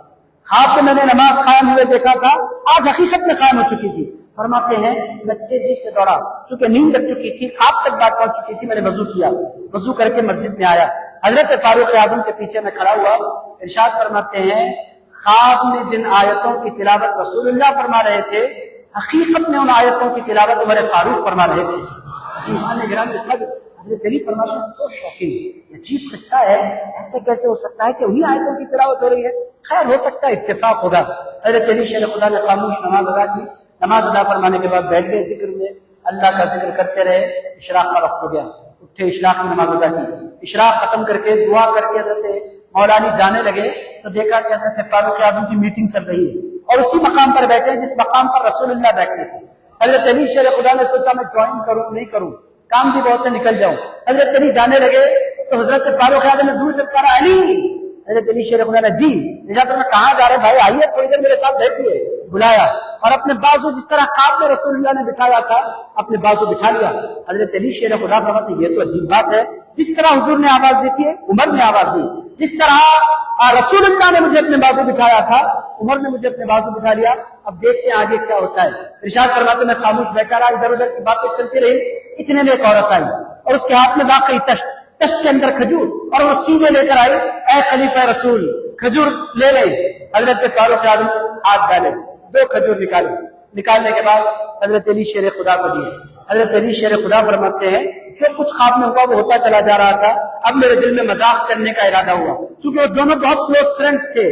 خواب میں نے نماز قائم ہوئے دیکھا تھا، آج حقیقت میں قائم ہو چکی تھی۔ فرماتے ہیں میں تیزی سے دوڑا، چونکہ نیند لگ چکی تھی، خواب تک بات پہنچ چکی تھی، میں نے وضو کیا، وضو کر کے مسجد میں آیا، حضرت فاروق اعظم کے پیچھے میں کھڑا ہوا، ارشاد فرماتے ہیں خواب میں جن آیتوں کی تلاوت رسول اللہ فرما رہے تھے حقیقت میں ان آیتوں کی تلاوت عمر فاروق فرما رہے تھے۔ حضرت علی فرماتے ہیں سو شوقین، عجیب قصہ ہے، ایسے کیسے ہو سکتا ہے کہ انہی آیتوں کی تلاوت ہو رہی ہے، خیر ہو سکتا ہے اتفاق ہوگا۔ حضرت علی شیر خدا نے خاموش نماز ادا کی، نماز ادا فرمانے کے بعد بیٹھ گئے ذکر میں، اللہ کا ذکر کرتے رہے، اشراق کا وقت ہو گیا، اٹھے اشراق کی نماز ادا کی، اشراق ختم کر کے دعا کر کے حضرت مولانا جانے لگے تو دیکھا کہ حضرت فاروق اعظم کی میٹنگ چل رہی ہے اور اسی مقام پر بیٹھے جس مقام پر رسول اللہ بیٹھے تھے۔ حضرت علی شیر خدا نے سوچا میں جوائن کروں نہیں کروں، کام بھی بہت ہے نکل جاؤں۔ حضرت علی جانے لگے تو حضرت فاروق اعظم نے دور سے پکارا علی، حضرت علی شیر خدا نے جی نجات میں کہاں جا رہے بھائی، آئیے تھوڑی دیر میرے ساتھ بیٹھیے، بلایا اور اپنے بازو جس طرح خواب میں رسول اللہ نے بٹھایا تھا اپنے بازو بٹھا لیا۔ حضرت علی شیر خدا فرماتے یہ تو عجیب بات ہے، جس طرح حضور نے آواز دی تھی عمر نے آواز دی، جس طرح رسول اللہ نے مجھے اپنے بازو بٹھایا تھا عمر نے مجھے اپنے بازو بٹھا لیا، اب دیکھتے ہیں آگے کیا ہوتا ہے۔ ارشاد فرماتے میں خاموش بیٹھا رہا، ادھر ادھر کی باتیں چلتی رہی، اتنے میں ایک عورت آئی اور اس کے ہاتھ میں واقعی تشت کے اندر کھجور، اور وہ سیدھے لے کر آئی، اے خلیفہ رسول کھجور لے لے۔ حضرت فاروق اعظم ہاتھ ڈالے، 2 کھجور نکالنے کے بعد حضرت علی شیر خدا کو دیے۔ حضرت علی شیر خدا فرماتے ہیں جو کچھ خواب میں ہوا وہ ہوتا چلا جا رہا تھا، اب میرے دل میں مذاق کرنے کا ارادہ ہوا، چونکہ وہ دونوں بہت کلوز فرینڈز تھے۔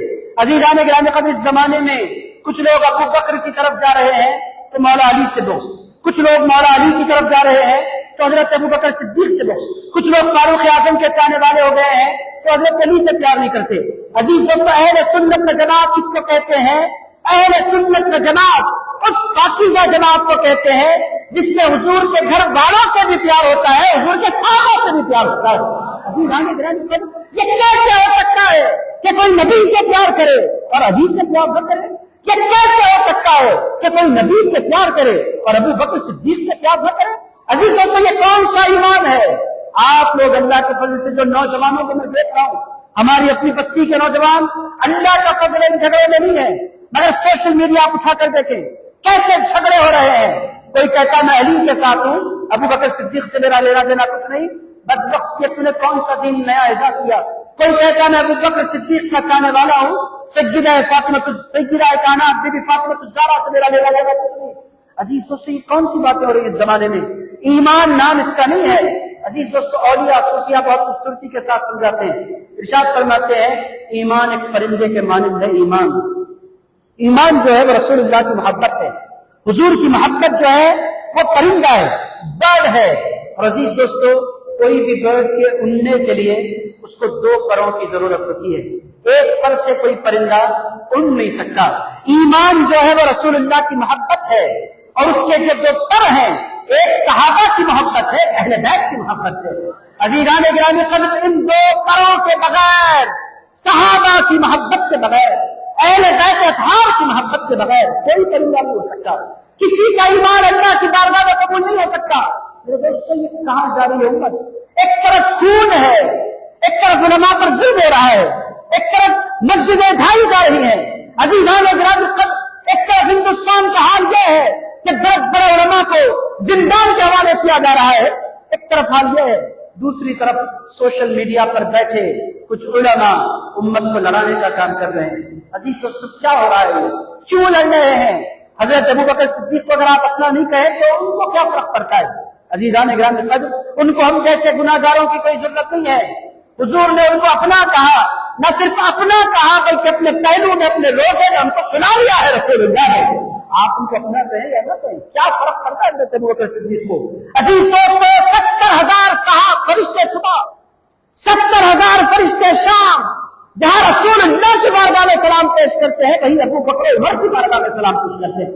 عزیزان گرامی قدر اس زمانے میں کچھ لوگ ابو بکر کی طرف جا رہے ہیں تو مولا علی سے دوست، کچھ لوگ مولا علی کی طرف جا رہے ہیں تو حضرت ابو بکر صدیق سے دوست، کچھ لوگ فاروق اعظم کے چاہنے والے ہو گئے ہیں تو حضرت علی سے پیار نہیں کرتے۔ عزیز دوستو اہل سنت و جماعت کس کو کہتے ہیں؟ اہل سنت و جماعت اس پاکیزہ جماعت کو کہتے ہیں جس میں حضور کے گھر والوں سے بھی پیار ہوتا ہے، حضور کے صحابہ سے بھی پیار ہوتا ہے۔ عزیزان گرامی یہ کیسے ہو سکتا ہے کہ کوئی نبی سے پیار کرے، اور علی سے پیار نہ کرے؟ یہ کیسے ہو سکتا ہے کہ کوئی نبی سے پیار کرے اور ابو بکر صدیق سے پیار نہ کرے؟ عزیزوں کو یہ کون سا ایمان ہے؟ آپ لوگ اللہ کے فضل سے جو نوجوانوں کو میں دیکھ رہا ہوں، ہماری اپنی بستی کے نوجوان، اللہ کا فضل ان جھگڑے میں نہیں ہے، مگر سوشل میڈیا آپ اٹھا کر دیکھیں کیسے جھگڑے ہو رہے ہیں۔ کوئی کہتا میں علی کے ساتھ ہوں، ابو بکر صدیق سے میرا لینا دینا کچھ نہیں، بدبخت کہ تم نے کون سا دین نیا ایجاد کیا۔ کوئی کہتا میں ابو بکر صدیق کا چاہنے والا ہوں، سیدہ کائنات بی بی فاطمہ الزہرا سے میرا لینا دینا کچھ نہیں۔ عزیز دوستو، یہ کون سی باتیں ہو رہی ہیں اس زمانے میں؟ ایمان نام اس کا نہیں ہے۔ عزیز دوستو، اولیاء صوفیاء بہت خوبصورتی کے ساتھ سمجھاتے ہیں، ارشاد فرماتے ہیں ایمان ایک پرندے کے مانند ہے۔ ایمان جو ہے وہ رسول اللہ کی محبت ہے، حضور کی محبت جو ہے وہ پرندہ ہے، برڈ ہے۔ اور عزیز دوستو، کوئی بھی برڈ کے اڑنے کے لیے اس کو 2 پروں کی ضرورت ہوتی ہے، ایک پر سے کوئی پرندہ اڑ نہیں سکتا۔ ایمان جو ہے وہ رسول اللہ کی محبت ہے، اور اس کے جو 2 پر ہیں، ایک صحابہ کی محبت ہے، اہل بیت کی محبت ہے۔ عزیزان گرامی قدر، ان 2 پروں کے بغیر، صحابہ کی محبت کے بغیر، اہل بیت اطہار کی محبت کے بغیر کوئی پرندہ نہیں ہو سکتا۔ کسی کا ایمان اللہ کی بارگاہ میں قبول نہیں ہو سکتا۔ میرے دوستو، یہ کہاں جا رہی ہے امت؟ ایک طرف خون ہے، ایک طرف علماء پر ظلم ہو رہا ہے، ایک طرف مسجدیں ڈھائی جا رہی ہیں۔ عزیزان گرامی قدر، ایک طرف ہندوستان کا حال یہ ہے کہ بڑے علماء کو زندان کے حوالے کیا جا رہا ہے، ایک طرف حال یہ ہے، دوسری طرف سوشل میڈیا پر بیٹھے کچھ علماء امت کو لڑانے کا کام کر رہے ہیں۔ عزیز دوستو، کیا ہو رہا ہے؟ کیوں لڑ رہے ہیں؟ حضرت ابو بکر صدیق کو اگر آپ اپنا نہیں کہیں تو ان کو کیا فرق پڑتا ہے؟ عزیزان گرامی قدر، ان کو ہم جیسے گناہگاروں کی کوئی ضرورت نہیں ہے۔ حضور نے ان کو اپنا کہا، نہ صرف اپنا کہا بلکہ اپنے پہلو میں، اپنے روزے میں ہم کو سنا لیا ہے رسول اللہ نے۔ آپ ان کو اپنا کہیں یا نہ کہیں، کیا فرق پڑتا ہے حضرت ابو بکر صدیق کو؟ عزیز دوستو، 70,000 فرشتے صبح، 70,000 فرشتے شام، جہاں رسول اللہ کی بارگاہ میں سلام پیش کرتے ہیں، کہیں ابو بکر عمر کی بارگاہ میں سلام پیش کرتے ہیں۔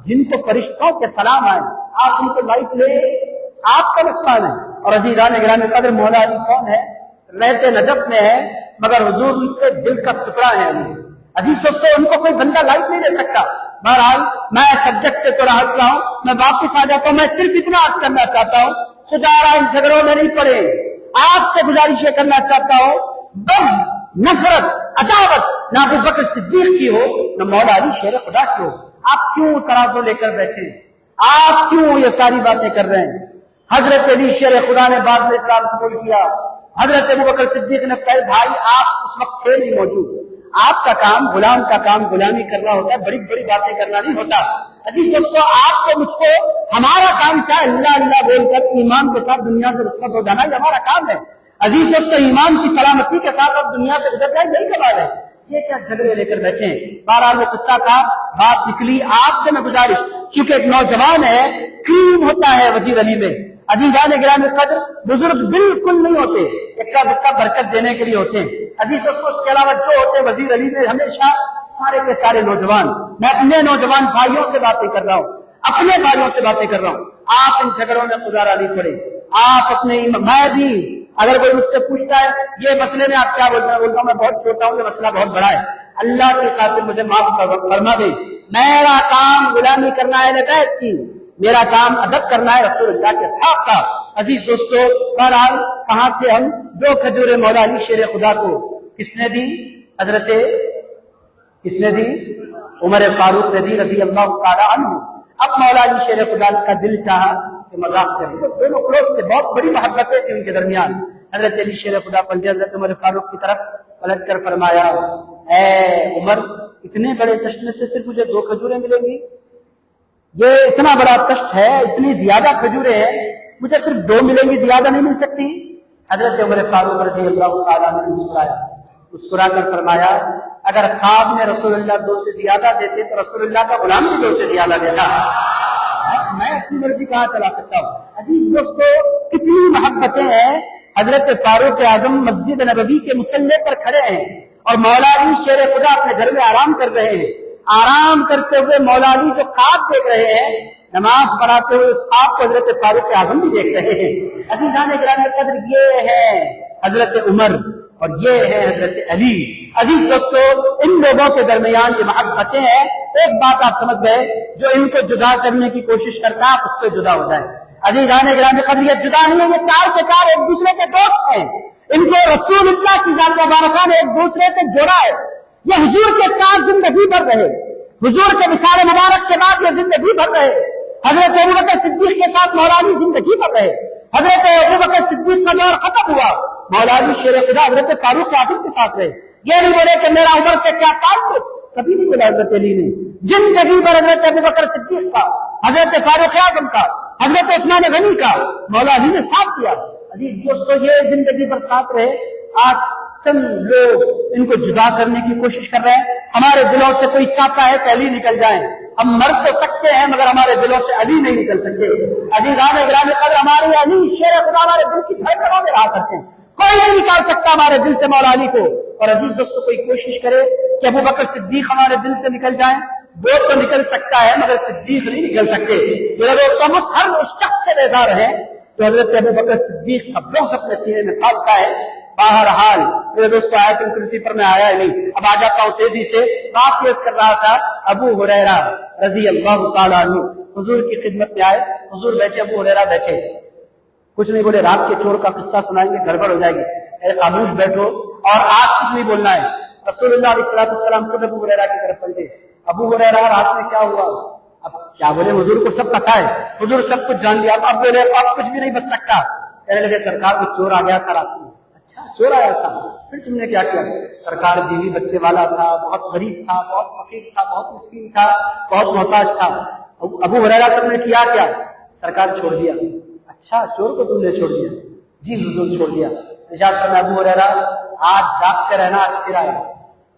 جن کو فرشتوں کے سلام آئے، آپ ان کو لائٹ لے، آپ کا نقصان ہے۔ اور عزیزان گرامی قدر، مولا علی کون ہے؟ رہتے نجف میں ہے، مگر حضور کے دل کا ٹکڑا ہے علی۔ عزیز دوستو، ان کو کوئی بندہ لائٹ نہیں دے سکتا۔ بہرحال میں سبجیکٹ سے تھوڑا ہٹ رہا ہوں، میں واپس آ جاتا ہوں۔ میں صرف اتنا عرض کرنا چاہتا ہوں، خدا را ان جھگڑوں میں نہیں پڑے۔ آپ سے گزارش کرنا چاہتا ہوں، بغض، نفرت، عداوت نہ ابو بکر صدیق کی ہو، نہ مولا علی شیر خدا کی ہو۔ آپ کیوں ترازو لے کر بیٹھے؟ آپ کیوں یہ ساری باتیں کر رہے ہیں؟ حضرت علی شیر خدا نے بعد میں اسلام قبول کیا، حضرت ابو بکر صدیق نے کہا بھائی آپ اس وقت تھے نہیں موجود، آپ کا کام غلام کا کام غلامی کرنا ہوتا ہے، بڑی بڑی باتیں کرنا نہیں ہوتا۔ عزیز دوستو، آپ کو مجھ کو ہمارا کام کیا ہے؟ اللہ اللہ بول کر ایمان کے ساتھ دنیا سے رخصت ہو جانا، یہ ہمارا کام ہے۔ عزیز دوستو، ایمان کی سلامتی کے ساتھ اب دنیا سے گزر جائے، یہی کمال ہے۔ یہ کیا جھگڑے لے کر بیٹھے ہیں؟ بہرحال وہ قصہ تھا، بات نکلی۔ آپ سے میں گزارش، چونکہ ایک نوجوان ہے، کریم ہوتا ہے وزیر علی میں، عزیزان گرامی قدر، بزرگ بالکل نہیں ہوتے، اکا دکا برکت دینے کے لیے ہوتے ہیں۔ عزیز دوستو، اس کے علاوہ جو ہوتے ہیں وزیر علی میں ہمیشہ سارے کے سارے نوجوان، میں اپنے نوجوان بھائیوں سے باتیں کر رہا ہوں، اپنے بھائیوں سے باتیں کر رہا ہوں۔ آپ ان جھگڑوں میں خدا نہیں پڑے، آپ اپنے میں بھی، اگر کوئی مجھ سے پوچھتا ہے یہ مسئلے میں آپ کیا بولتے ہیں، بولتا ہوں میں بہت چھوٹا ہوں، یہ مسئلہ بہت بڑا ہے، اللہ کی خاطر مجھے معاف فرما دے۔ میرا کام غلامی کرنا ہے بیت کی، میرا کام ادب کرنا ہے رسول اللہ کے صحابہ کا۔ عزیز دوستو، بہرحال کہاں تھے ہم؟ 2 کھجوریں مولا علی شیر خدا کو کس نے دی؟ حضرت کس نے دی؟ عمر فاروق نے دی رضی اللہ تعالی عنہ۔ اب مولا علی شیر خدا کا دل چاہا کہ مذاق کریں، دونوں کلوز تھے، بہت بڑی محبتیں تھیں ان کے درمیان۔ حضرت علی شیر خدا پلٹے حضرت عمر فاروق کی طرف پلٹ کر فرمایا، اے عمر، اتنے بڑے کشت میں سے صرف مجھے 2 کھجوریں ملیں گی؟ یہ اتنا بڑا کشت ہے، اتنی زیادہ کھجوریں ہیں، مجھے صرف 2 ملیں گی، زیادہ نہیں مل سکتی؟ حضرت عمر فاروق رضی اللہ تعالیٰ نے مسکرایا، مسکرا کر فرمایا، اگر خواب میں رسول اللہ 2 سے زیادہ دیتے تو رسول اللہ کا غلام بھی 2 سے زیادہ دیتا، میں اپنی مرضی کہاں چلا سکتا ہوں؟ عزیز دوستو، کتنی محبتیں ہیں۔ حضرت فاروق اعظم مسجد نبوی کے مصلی پر کھڑے ہیں اور مولا علی شیر خدا اپنے گھر میں آرام کر رہے ہیں۔ آرام کرتے ہوئے مولا علی جو خواب دیکھ رہے ہیں، نماز پڑھاتے ہوئے اس خواب کو حضرت فاروق اعظم بھی دیکھ رہے ہیں۔ عزیزان گرامی قدر، یہ ہے حضرت عمر اور یہ ہے حضرت علی۔ عزیز دوستو، ان لوگوں کے درمیان یہ محبتیں ہیں، ایک بات آپ سمجھ گئے، جو ان کو جدا کرنے کی کوشش کرتا ہے اس سے جدا ہو جائے۔ عزیزان گرامی قدر، یہ جدا نہیں ہے، یہ چار کے چار ایک دوسرے کے دوست ہیں، ان کو رسول اللہ کی ذات مبارکہ نے ایک دوسرے سے جوڑا ہے۔ یہ حضور کے ساتھ زندگی بھر رہے، حضور کے وصال مبارک کے بعد یہ زندگی بھر رہے، حضرت ابوبکر صدیق کے ساتھ مولا علی زندگی بھر رہے، حضرت ابوبکر صدیق کا دور ختم ہوا، مولا علی شیر خدا حضرت فاروق اعظم کے ساتھ رہے۔ یہ نہیں بولے کہ میرا عمر سے کیا تعلق، کبھی نہیں بولا حضرت علی نے، زندگی بھر حضرت ابوبکر صدیق کا، حضرت فاروق اعظم کا، حضرت عثمان غنی کا مولا علی نے ساتھ دیا۔ عزیز دوستو، یہ زندگی بھر ساتھ رہے، آج چند لوگ ان کو جدا کرنے کی کوشش کر رہے ہیں۔ ہمارے دلوں سے کوئی چاہتا ہے کہ علی نکل جائیں، ہم مر تو سکتے ہیں مگر ہمارے دلوں سے علی نہیں نکل سکتے۔ عزیزان گرامی قدر، ہمارے علی شیر خدا ہمارے دل کی دھڑکنوں میں رہا کرتے ہیں، کوئی نہیں نکال سکتا ہمارے دل سے مولا علی کو۔ اور عزیز دوستو، کوئی کوشش کرے کہ ابوبکر صدیق ہمارے دل سے نکل جائیں، وہ تو نکل سکتا ہے مگر صدیق نہیں نکل سکتے۔ میرے دوستو، ہر اس شخص سے بیزار ہیں جو حضرت ابوبکر صدیق کا بغض اپنے سینے میں پالتا ہے۔ بہرحال میرے دوستو، آیت الکرسی پر میں آیا نہیں، اب آ جاتا ہوں تیزی سے۔ بات پیش کر رہا تھا ابو ہریرہ رضی اللہ تعالیٰ عنہ حضور کی خدمت میں آئے، حضور بیٹھے، ابو ہریرہ بیٹھے، کچھ نہیں بولے۔ رات کے چور کا قصہ سنائیں گے، گڑبڑ ہو جائے گی، خاموش بیٹھو اور آپ کچھ نہیں بولنا ہے۔ رسول اللہ علیہ السلام خود ابو ہریرہ کی طرف پلٹے، ابو ہریرہ رات میں کیا ہوا؟ اب کیا بولے، حضور کو سب پتا ہے، حضور سب کچھ جان لیا، اب بولے اب کچھ بھی نہیں بچ سکتا۔ کہنے لگے سرکار کو چور آ گیا تھا رات میں۔ اچھا، چور آیا تھا، پھر تم نے کیا کیا؟ سرکار بیوی بچے والا تھا، بہت غریب تھا، بہت فقیر تھا، بہت مسکین تھا، بہت محتاج تھا۔ ابو ہریرہ تم نے کیا کیا؟ سرکار چھوڑ دیا۔ اچھا، چور کو تم نے چھوڑ دیا؟ جی حضور چھوڑ دیا۔ ارشاد فرمایا ابو ہریرہ آج جاگ کے رہنا، آج پھر آئے گا۔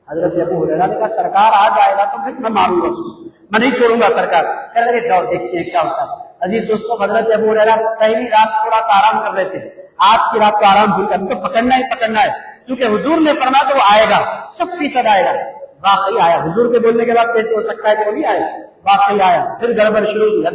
حضرت ابو ہریرہ نے کہا سرکار آج آئے گا تو پھر میں ماروں گا اس کو، میں نہیں چھوڑوں گا سرکار۔ کہنے لگے جاؤ دیکھتے ہیں کیا ہوتا ہے۔ عزیز دوستو، حضرت ابو ہریرہ پہلی رات تھوڑا سا آرام کر رہے تھے، آج کی رات کو آرام بھول کر ان کو پکڑنا ہی پکڑنا ہے، کیونکہ حضور نے فرمایا تو وہ آئے گا، 100% آئے گا۔ واقعی آیا، حضور کے بولنے کے بعد کیسے ہو سکتا ہے کہ وہ نہیں آئے؟ واقعی آیا۔ پھر گڑبڑ شروع ہوئی،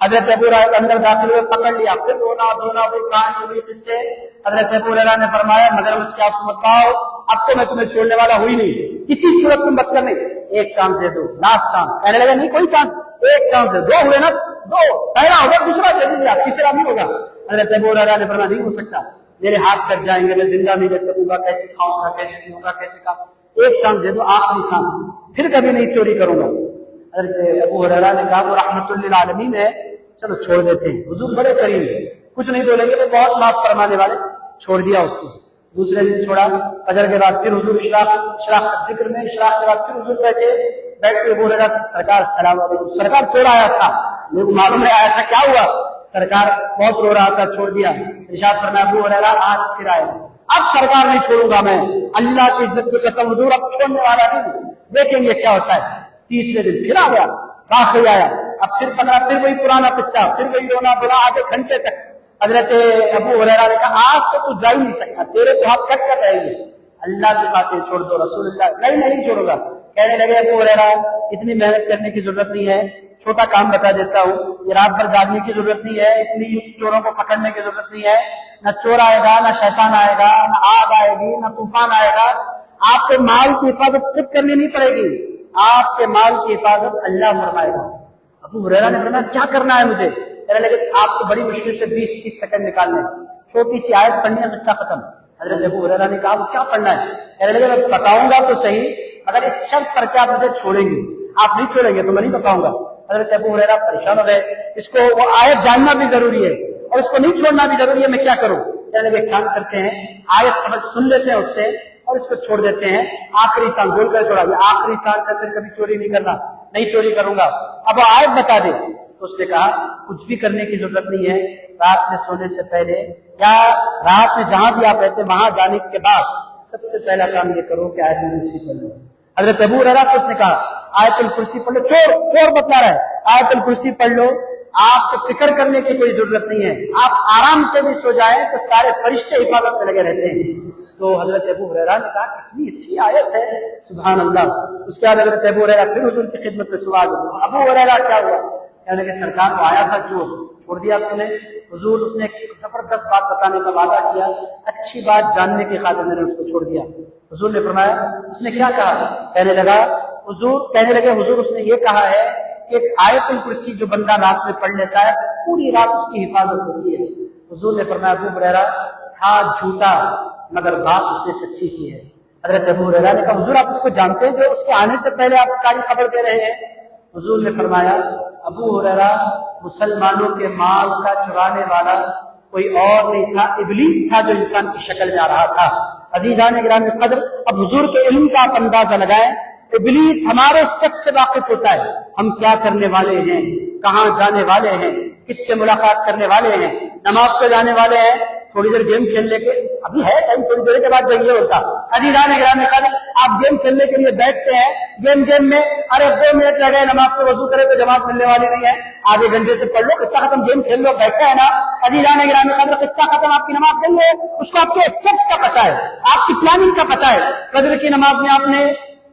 حضرت ابو ہریرہ اندر داخل ہوئے، پکڑ لیا، پھر رونا دھونا وہ کہانی ہوئی جس سے حضرت ابو ہریرہ نے فرمایا مگرمچھ کیا سمجھ پاؤ، اب تو میں تمہیں چھوڑنے والا ہوئی نہیں، کسی صورت تم بچ کر نہیں، ایک چانس دے دو، لاسٹ چانس۔ کہنے لگے نہیں کوئی چانس، ایک چانس دے دو، ہوئے نا دو، پہلا ہوگا دوسرا دے دیجیے آپ، تیسرا نہیں ہوگا۔ حضرت ابو ہریرہ نے فرمایا نہیں ہو سکتا، میرے ہاتھ کٹ جائیں گے، میں زندہ نہیں رہ سکوں گا، کیسے کھاؤں گا، کیسے پیوں گا، کیسے کھاؤں، ایک چانس دے دو، آخری چانس، پھر کبھی نہیں چوری کروں گا۔ حضرت ابو ہریرہ نے کہا وہ رحمت للعالمین ہے، چلو چھوڑ دیتے ہیں، حضور بڑے کریم، کچھ نہیں بولیں گے تو بہت معاف فرمانے والے۔ چھوڑ دیا اس کو، دوسرے دن چھوڑا، فجر کے بعد پھر حضور اشراق ذکر میں، اشراق کے بعد پھر حضور بیٹھ کے ابو ہریرہ سے سرکار السلام علیکم، سرکار چھوڑ آیا تھا، میرے کو معلوم نہیں آیا تھا کیا ہوا، سرکار بہت رو رہا تھا، چھوڑ دیا۔ ارشاد فرمایا ابو ہریرہ آج پھر آئے، اب سرکار نہیں چھوڑوں گا میں، اللہ کی عزت کی قسم حضور اب چھوڑنے والا نہیں، دیکھیں گے کیا ہوتا ہے۔ تیسرے دن پھر آ گیا، آخری آیا، اب پھر پھر وہی پرانا قصہ، پھر وہی رونا دھونا، آدھے گھنٹے تک۔ حضرت ابو ہریرہ نے کہا آج تو تو جا ہی نہیں سکتا، تیرے تو ہاتھ کٹ کر رہیں گے، اللہ کی خاطر چھوڑ دو رسول اللہ۔ نہیں چھوڑوں گا۔ کہنے لگے ابو ہریرہ اتنی محنت کرنے کی ضرورت نہیں ہے، چھوٹا کام بتا دیتا ہوں، یہ رات بھر جاگنے کی ضرورت نہیں ہے، اتنی چوروں کو پکڑنے کی ضرورت نہیں ہے، نہ چور آئے گا، نہ شیطان آئے گا، نہ آگ آئے گی، نہ طوفان آئے گا، آپ کے مال کی حفاظت خود کرنی نہیں پڑے گی، آپ کے مال کی حفاظت اللہ فرمائے گا۔ ابو ہریرہ نے فرمایا کیا کرنا ہے مجھے؟ کہنے لگے آپ کو بڑی مشکل سے 20-30 سیکنڈ نکالنے، چھوٹی سی آیت پڑھنی ہے، قصہ ختم۔ حضرت ابو ہریرہ نے کہا وہ کیا پڑھنا ہے؟ کہنے لگے میں بتاؤں گا تو صحیح، اگر اس شرط پر کہ آپ مجھے چھوڑیں گے، آپ نہیں چھوڑیں گے تو میں نہیں بتاؤں گا۔ حضرت ابو ہریرہ پریشان ہو گئے، اس کو وہ آیت جاننا بھی ضروری ہے اور اس کو نہیں چھوڑنا بھی ضروری ہے، میں کیا کروں؟ کہنے لگے کام کرتے ہیں، آیت سمجھ سن لیتے ہیں اس سے اور اس کو چھوڑ دیتے ہیں، آخری چانس بول کر چھوڑا گیا، آخری چانس ہے، پھر کبھی چوری نہیں کرنا، نہیں چوری کروں گا، اب وہ آیت بتا دے۔ تو اس نے کہا کچھ بھی کرنے کی ضرورت نہیں ہے، رات میں سونے سے پہلے یا رات میں جہاں بھی آپ رہتے وہاں جانے کے بعد سب سے پہلا کام یہ کرو کہ آیت الکرسی پڑھ لو۔ حضرت ابو ہریرہ سے اس نے کہا آیت الکرسی پڑھ لو، چور بتلا رہا ہے، آیت الکرسی پڑھ لو، آپ کو فکر کرنے کی کوئی ضرورت نہیں ہے، آپ آرام سے بھی سو جائیں تو سارے فرشتے حفاظت میں لگے رہتے ہیں۔ تو حضرت ابو ہریرہ نے کہا کتنی اچھی آیت ہے، سبحان اللہ۔ اس کے بعد حضرت ابو ہریرہ پھر حضور کی خدمت میں سوال ہوا، ابو ہریرہ کیا ہوا؟ کہنے لگے سرکار کو آیا تھا چھوڑ دیا تم نے؟ حضور اس نے ایک زبردست بات بتانے کا وعدہ کیا، اچھی بات جاننے کی خاطر میں نے اس کو چھوڑ دیا۔ حضور نے فرمایا اس نے کیا کہا؟ کہنے لگے حضور اس نے یہ کہا ہے کہ ایک آیت الکرسی جو بندہ رات میں پڑھ لیتا ہے پوری رات اس کی حفاظت ہوتی ہے۔ حضور نے فرمایا ابو ہریرہ تھا جھوٹا مگر بات اس نے سچی کی ہے۔ حضرت ابو ہریرہ نے کہا حضور آپ اس کو جانتے ہیں جو اس کے آنے سے پہلے آپ ساری خبر دے رہے ہیں؟ حضور نے فرمایا ابو ہریرہ مسلمانوں کے مال کا چرانے والا کوئی اور نہیں تھا، ابلیس تھا جو انسان کی شکل میں آ رہا تھا۔ عزیزان گرامی قدر، اب حضور کے علم کا آپ اندازہ لگائیں، ابلیس ہمارے اسٹیپ سے واقف ہوتا ہے، ہم کیا کرنے والے ہیں، کہاں جانے والے ہیں، کس سے ملاقات کرنے والے ہیں، نماز پہ جانے والے ہیں، تھوڑی دیر گیم کھیل لے کے ابھی ہے ٹائم، تھوڑی دیر کے بعد جائیے ہوتا۔ عزیزان گرامی قدر، آپ گیم کھیلنے کے لیے بیٹھتے ہیں، گیم میں ارے 2 منٹ لگے نماز کو وضو کرے تو جماعت ملنے والی نہیں ہے، آدھے گھنٹے سے پڑھ لو، قصہ ختم، گیم کھیل لو، بیٹھے ہیں نا۔ عزیزان گرامی قدر، قصہ ختم، آپ کی نماز گئی ہے، اس کو آپ کے اسٹیپس کا پتہ ہے، آپ کی پلاننگ کا پتہ ہے۔ فجر کی نماز میں آپ نے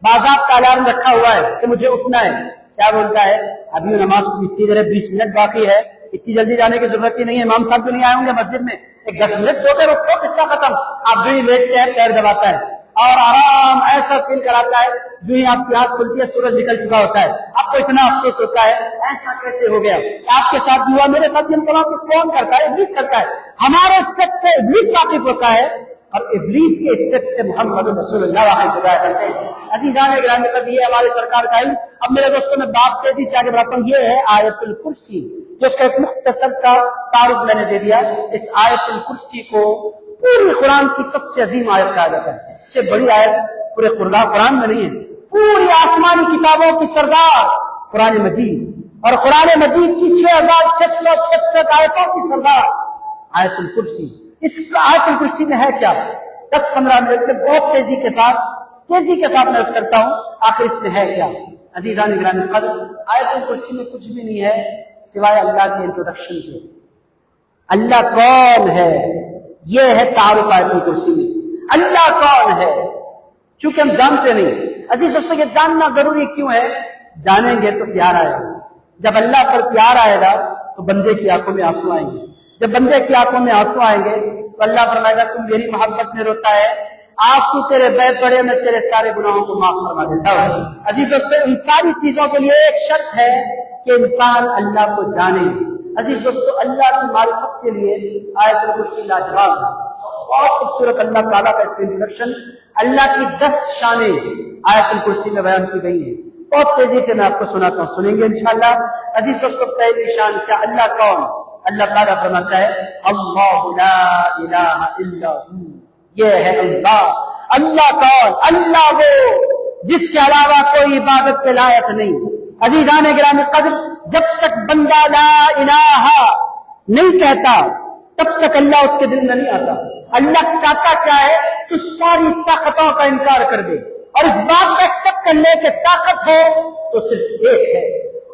باضابطہ الارم رکھا ہوا ہے کہ مجھے اٹھنا ہے، کیا بولتا ہے ابھی نماز کو اتنی دیر 20 منٹ باقی ہے، اتنی جلدی جانے کی ضرورت ہی نہیں ہے، امام صاحب تو نہیں آئے ہوں گے مسجد میں، ایک 10 منٹ سو کے رکھو، قصہ ختم۔ آپ جو ہی لیٹتے ہیں پیر دباتا ہے اور آرام ایسا فیل کراتا ہے، جو ہی آپ کی آنکھ کھلتی ہے سورج نکل چکا ہوتا ہے، آپ کو اتنا افسوس ہوتا ہے ایسا کیسے ہو گیا، آپ کے ساتھ ہوا، میرے ساتھ بھی کون کرتا ہے؟ ابلیس کرتا ہے، ہمارے اسٹیپ سے ابلیس واقف ہوتا ہے اور ابلیس کے اسٹیپ سے محمد رسول اللہ واقف ہوتا کرتے ہیں۔ عزیزان گرامی قدر، یہ ہمارے سرکار کا علم۔ اب میرے دوستوں میں بات تیزی سے آگے بڑھتا ہوں، یہ ہے آیت الکرسی، جو اس کا ایک مختصر سا تعارف میں نے دے دیا۔ اس آیت الکرسی کو پوری قرآن کی سب سے عظیم آیت کہا جاتا ہے، اس سے بڑی آیت پورے قرآن میں نہیں ہے، پوری آسمانی کتابوں کی سردار قرآن مجید، اور قرآن مجید کی 6666 آیتوں کی سردار آیت الکرسی۔ اس آیت الکرسی میں ہے کیا؟ 10-15 منٹ میں بہت تیزی کے ساتھ میں عرض کرتا ہوں آخر اس میں ہے کیا۔ عزیزان گرامی قدر، آیت الکرسی میں کچھ بھی نہیں ہے سوائے اللہ کے انٹروڈکشن کے۔ اللہ کون ہے، یہ ہے تعارف آیت الکرسی میں۔ اللہ کون ہے چونکہ ہم جانتے نہیں۔ عزیز دوستو، یہ جاننا ضروری کیوں ہے؟ جانیں گے تو پیار آئے گا، جب اللہ پر پیار آئے گا تو بندے کی آنکھوں میں آنسو آئیں گے، جب بندے کی آنکھوں میں آنسو آئیں گے تو اللہ فرمائے گا تم میری محبت میں روتا ہے، آنسو تیرے بہ پڑے، میں تیرے سارے گناہوں کو معاف فرما دیتا ہوں۔ عزیز دوستو، ان ساری چیزوں کے لیے ایک شرط ہے کہ انسان اللہ کو جانے۔ عزیز دوستو، اللہ کی معرفت کے لیے آیت الکرسی لاجواب ہے، بہت خوبصورت اللہ تعالیٰ کا اس کا انٹروڈکشن۔ اللہ کی 10 شانیں آیت الکرسی میں بیان کی گئی ہیں، بہت تیزی سے میں آپ کو سناتا ہوں، سنیں گے انشاءاللہ۔ عزیز دوستو، پہلی شان کیا؟ اللہ کون؟ اللہ تعالیٰ فرماتا ہے اللہ لا الہ الا ہو، یہ ہے اللہ۔ اللہ کون؟ اللہ وہ جس کے علاوہ کوئی عبادت کے لائق نہیں۔ عزیزان گرامی قدر، جب تک بندہ لا الہ نہیں کہتا تب تک اللہ اس کے دل میں نہیں آتا۔ اللہ چاہتا کیا ہے؟ تو ساری طاقتوں کا انکار کر دے اور اس بات کو ایکسپٹ کر لے کہ طاقت ہے تو صرف ایک ہے،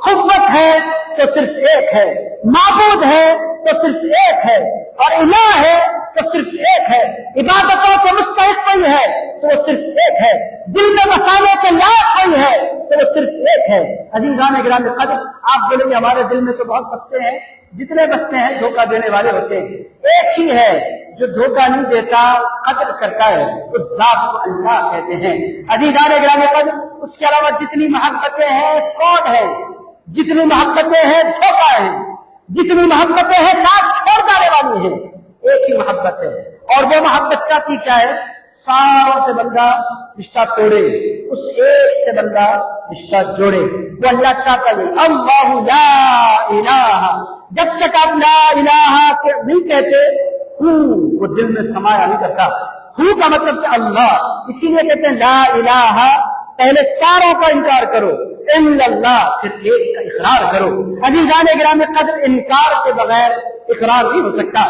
قوت ہے تو صرف ایک ہے، معبود ہے تو صرف ایک ہے، اور الہ ہے تو صرف ایک ہے، عبادتوں کے مستحق کوئی ہے تو وہ صرف ایک ہے، دل میں بسانے کے لائق کوئی ہے تو وہ صرف ایک ہے۔ عزیزان گرامی قدر، آپ بولیں گے ہمارے دل میں تو بہت بستے ہیں، جتنے بستے ہیں دھوکہ دینے والے ہوتے ہیں، ایک ہی ہے جو دھوکہ نہیں دیتا، قدر کرتا ہے، اس ذات کو اللہ کہتے ہیں۔ عزیزان گرامی قدر، اس کے علاوہ جتنی محبتیں ہیں فراڈ ہے، جتنی محبتیں ہیں دھوکہ ہے، جتنی محبتیں ہیں ساتھ چھوڑ جانے والی ہیں، ایک ہی محبت ہے، اور وہ محبت چاہتی کیا ہے؟ ساروں سے بندہ رشتہ توڑے، اس ایک سے بندہ رشتہ جوڑے، وہ اللہ چاہتا ہے۔ اللہ لا الہ، جب تک آپ لا الہ نہیں کہتے وہ دل میں سمایا نہیں کرتا۔ کا مطلب کہ اللہ، اسی لیے کہتے ہیں لا الہ، پہلے ساروں کا انکار کرو، الا اللہ، پھر ایک کا اقرار کرو۔ عزیزان گرامی قدر، انکار کے بغیر اقرار نہیں ہو سکتا۔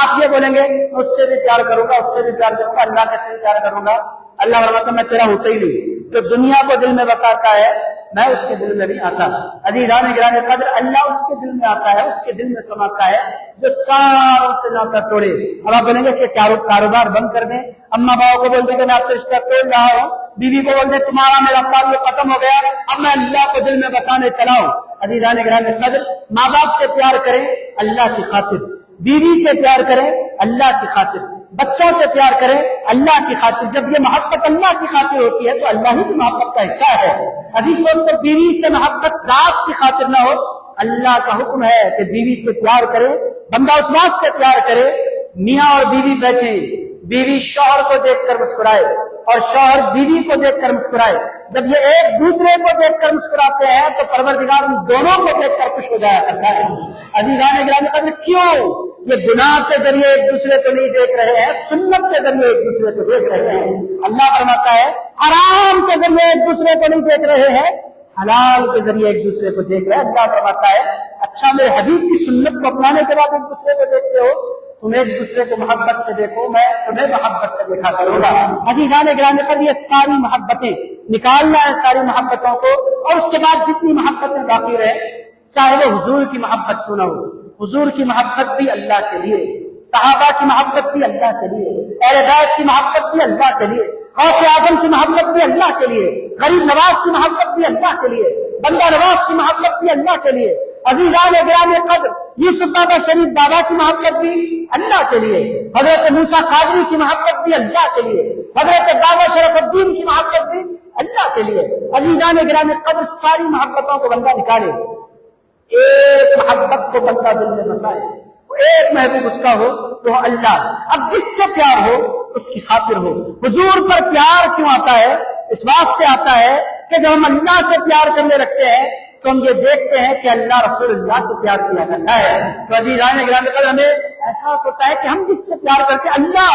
آپ یہ بولیں گے اس سے بھی پیار کروں گا، اس سے بھی پیار کروں گا، اللہ کے سے بھی پیار کروں گا، اللہ فرماتا میں تیرا ہوتا ہی نہیں۔ جو دنیا کو دل میں بساتا ہے میں اس کے دل میں نہیں آتا۔ عزیزان گرامی قدر، اللہ اس کے دل میں آتا ہے، اس کے دل میں سماتا ہے جو ساروں سے ناطہ توڑے۔ اب آپ بولیں گے کہ کاروبار بند کر دیں، اما باؤ کو بول دیں کہ میں آپ سے رشتہ توڑ رہا ہوں، بیوی کو بول دیں تمہارا میرا تعلق ختم ہو گیا، اب میں اللہ کو دل میں بسانے چلا ہوں۔ عزیزان گرامی قدر، ماں باپ سے پیار کریں اللہ کی خاطر، بیوی سے پیار کریں اللہ کی خاطر، بچوں سے پیار کریں اللہ کی خاطر۔ جب یہ محبت اللہ کی خاطر ہوتی ہے تو اللہ ہی کی محبت کا حصہ ہے۔ عزیز دوستو، بیوی سے محبت ذات کی خاطر نہ ہو، اللہ کا حکم ہے کہ بیوی سے پیار کرے، بندہ اس واسطے پیار کرے، میاں اور بیوی بیٹھے، بیوی شوہر کو دیکھ کر مسکرائے اور شوہر بیوی کو دیکھ کر مسکرائے۔ جب یہ ایک دوسرے کو دیکھ کر مسکراتے ہیں تو پروردگار ان دونوں کو دیکھ کر خوش ہو جایا کرتا ہے۔ عزیزان گرامی قدر، کیوں یہ گناہ کے ذریعے ایک دوسرے کو نہیں دیکھ رہے ہیں، سنت کے ذریعے ایک دوسرے کو دیکھ رہے ہیں۔ اللہ فرماتا ہے حرام کے ذریعے ایک دوسرے کو نہیں دیکھ رہے ہیں، حلال کے ذریعے ایک دوسرے کو دیکھ رہے ہیں۔ اللہ فرماتا ہے اچھا میرے حبیب کی سنت کو اپنانے کے بعد ایک دوسرے کو دیکھتے ہو، تم ایک دوسرے کو محبت سے دیکھو، میں تمہیں محبت سے دیکھا کروں گا۔ عزیزان گرامی قدر، یہ ساری محبتیں نکالنا ہے، ساری محبتوں کو، اور اس کے بعد جتنی محبتیں باقی رہے، چاہے وہ حضور کی محبت کیوں نہ ہو، حضور کی محبت بھی اللہ کے لیے، صحابہ کی محبت بھی اللہ کے لیے، اہل بیت کی محبت بھی اللہ کے لیے، غوث اعظم کی محبت بھی اللہ کے لیے، غریب نواز کی محبت بھی اللہ کے لیے، بندہ نواز کی محبت بھی اللہ کے لیے۔ عزیزان گرامی قدر، یوسف بابا شریف بابا کی محبت بھی اللہ کے لیے، حضرت موسیٰ قادری کی محبت بھی اللہ کے لیے، حضرت بابا شرف الدین کی محبت بھی اللہ کے لیے۔ عزیزان گرامی قدر، ساری محبتوں کو بندہ نکالے، ایک محبت کو بندہ دل میں بسائے، ایک محبوب اس کا ہو تو اللہ۔ اب جس سے پیار ہو اس کی خاطر ہو۔ حضور پر پیار کیوں آتا ہے؟ اس واسطے آتا ہے کہ جب ہم اللہ سے پیار کرنے لگتے ہیں تو ہم یہ دیکھتے ہیں کہ اللہ رسول اللہ سے پیار کیا کرتا ہے۔ تو عزیزان گرامی قدر، ہمیں احساس ہوتا ہے کہ ہم جس سے پیار کرتے ہیں اللہ،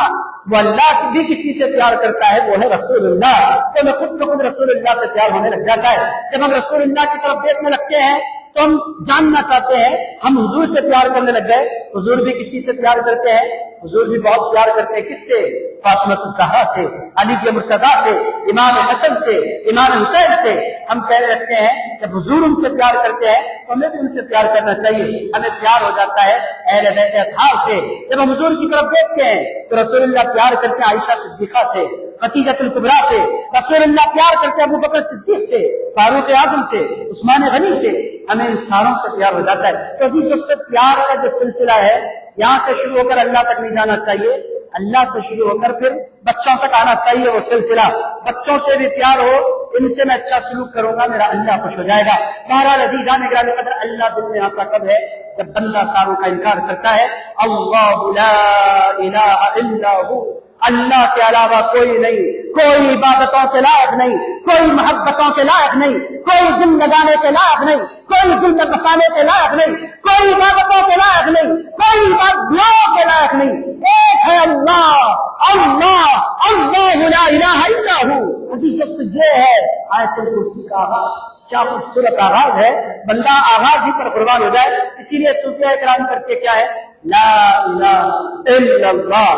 وہ اللہ بھی کسی سے پیار کرتا ہے، وہ ہے رسول اللہ۔ تو ہمیں خود بخود رسول اللہ سے پیار ہونے لگ جاتا ہے۔ جب ہم رسول اللہ کی طرف دیکھنے لگتے ہیں تو ہم جاننا چاہتے ہیں، ہم حضور سے پیار کرنے لگ گئے۔ حضور بھی کسی سے پیار کرتے ہیں، حضور بھی بہت پیار کرتے ہیں۔ کس سے؟ فاطمہ الزہرا سے، علی کے مرتضیٰ سے، امام حسن سے، امام حسین سے۔ ہم کہنے لگتے ہیں جب حضور ان سے پیار کرتے ہیں تو ہمیں بھی ان سے پیار کرنا چاہیے۔ ہمیں پیار ہو جاتا ہے اہل بیت اطہار سے۔ جب ہم حضور کی طرف دیکھتے ہیں تو رسول اللہ پیار کرتے ہیں عائشہ صدیقہ سے، خدیجہ الکبریٰ سے۔ رسول اللہ پیار کرتے ہیں ابوبکر صدیق سے، فاروق اعظم سے، عثمان غنی سے۔ ہمیں انسانوں سے پیار ہو جاتا ہے۔ تو عزیز دوستو، پیار کا جو سلسلہ ہے یہاں سے شروع ہو کر اللہ تک نہیں جانا چاہیے، اللہ سے شروع ہو کر پھر بچوں تک آنا چاہیے وہ سلسلہ۔ بچوں سے بھی پیار ہو، ان سے میں اچھا سلوک کروں گا، میرا اللہ خوش ہو جائے گا۔ بہرحال عزیزان گرامی قدر، اللہ دل میں آتا کب ہے؟ جب بندہ ساروں کا انکار کرتا ہے۔ اللہ لا الہ الا ہو، اللہ کے علاوہ کوئی نہیں، کوئی عبادتوں کے لائق نہیں، کوئی محبتوں کے لائق نہیں، کوئی دل لگانے کے لائق نہیں، کوئی دل میں بسانے کے لائق نہیں، کوئی عبادتوں کے لائق نہیں، کوئی عبادتوں کے لائق نہیں۔ ایک ہے اللہ، اللہ، اللہ لا الہ الا ہو۔ عزیز دوستو، یہ ہے آیت الکرسی کا آغاز۔ کیا خوبصورت آغاز ہے، بندہ آغاز ہی پر قربان ہو جائے۔ اسی لیے صوفیہ کرام کرتے کیا ہے؟ لا الہ الا اللہ،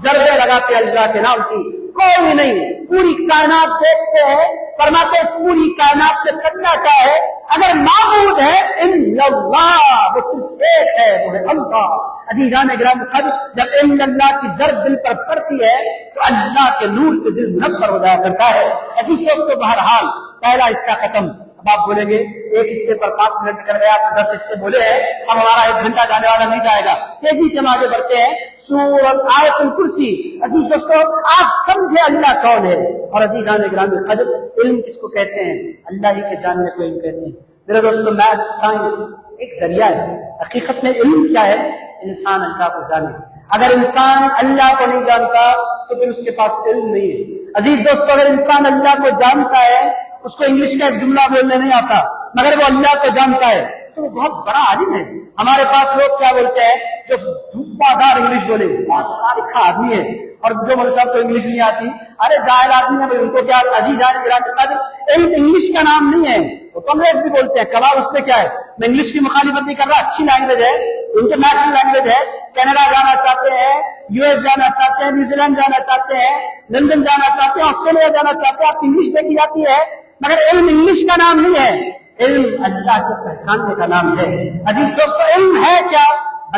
ضربے لگاتے اللہ کے نام کی۔ کوئی نہیں، پوری کائنات دیکھتے ہیں، فرماتے اس پوری کائنات میں سجدہ کیا ہے؟ اگر معبود ہے الا اللہ، وہ صرف ایک ہے، وہ ہے اللہ۔ عزیزان گرامی قدر، جب الا اللہ کی ضرب دل پر پڑتی ہے تو اللہ کے نور سے دل منور ہو جایا کرتا ہے۔ عزیز دوستو، بہرحال پہلا حصہ ختم۔ اب آپ بولیں گے ایک حصے پر 5 منٹ کر گئے، آپ 10 حصے بولے ہیں، اب ہمارا 1 گھنٹہ جانے والا نہیں جائے گا۔ تیزی سے ہم آگے بڑھتے ہیں۔ سورۃ آیت الکرسی۔ عزیز دوستو، آپ سمجھے اللہ کون ہے؟ اور عزیزان گرامی قدر، علم کس کو کہتے ہیں؟ اللہ ہی کے جاننے کو علم کہتے ہیں۔ میرے دوستو، میتھ سائنس ایک ذریعہ ہے، حقیقت میں علم کیا ہے؟ انسان اللہ کو جانے۔ اگر انسان اللہ کو نہیں جانتا تو پھر اس کے پاس علم نہیں ہے۔ عزیز دوستو، اگر انسان اللہ کو جانتا ہے، اس کو انگلش کا ایک جملہ بولنے نہیں آتا مگر وہ اللہ کو جانتا ہے تو وہ بہت بڑا عالم ہے۔ ہمارے پاس لوگ کیا بولتے ہیں؟ جو دھوپا دار انگلش بولے، بہت پڑھا لکھا آدمی ہے، اور جو مولوی صاحب کو انگلش نہیں آتی، ارے جاہل آدمی ہے، ان کو کیا؟ عزیزان گرامی قدر، علم انگلش کا نام نہیں ہے، وہ تو انگریز بھی بولتے ہیں۔ کمال اس میں کیا ہے؟ میں انگلش کی مخالفت نہیں کر رہا، اچھی لینگویج ہے، انٹرنیشنل لینگویج ہے۔ کینیڈا جانا چاہتے ہیں، یو ایس جانا چاہتے ہیں، نیوزی لینڈ جانا چاہتے ہیں، لندن جانا چاہتے ہیں، آسٹریلیا جانا چاہتے ہیں، آپ انگلش دیکھی جاتی ہے، مگر علم انگلش کا نام نہیں ہے، علم اللہ کو پہچاننے کا نام ہے۔ عزیز دوستو، علم ہے کیا؟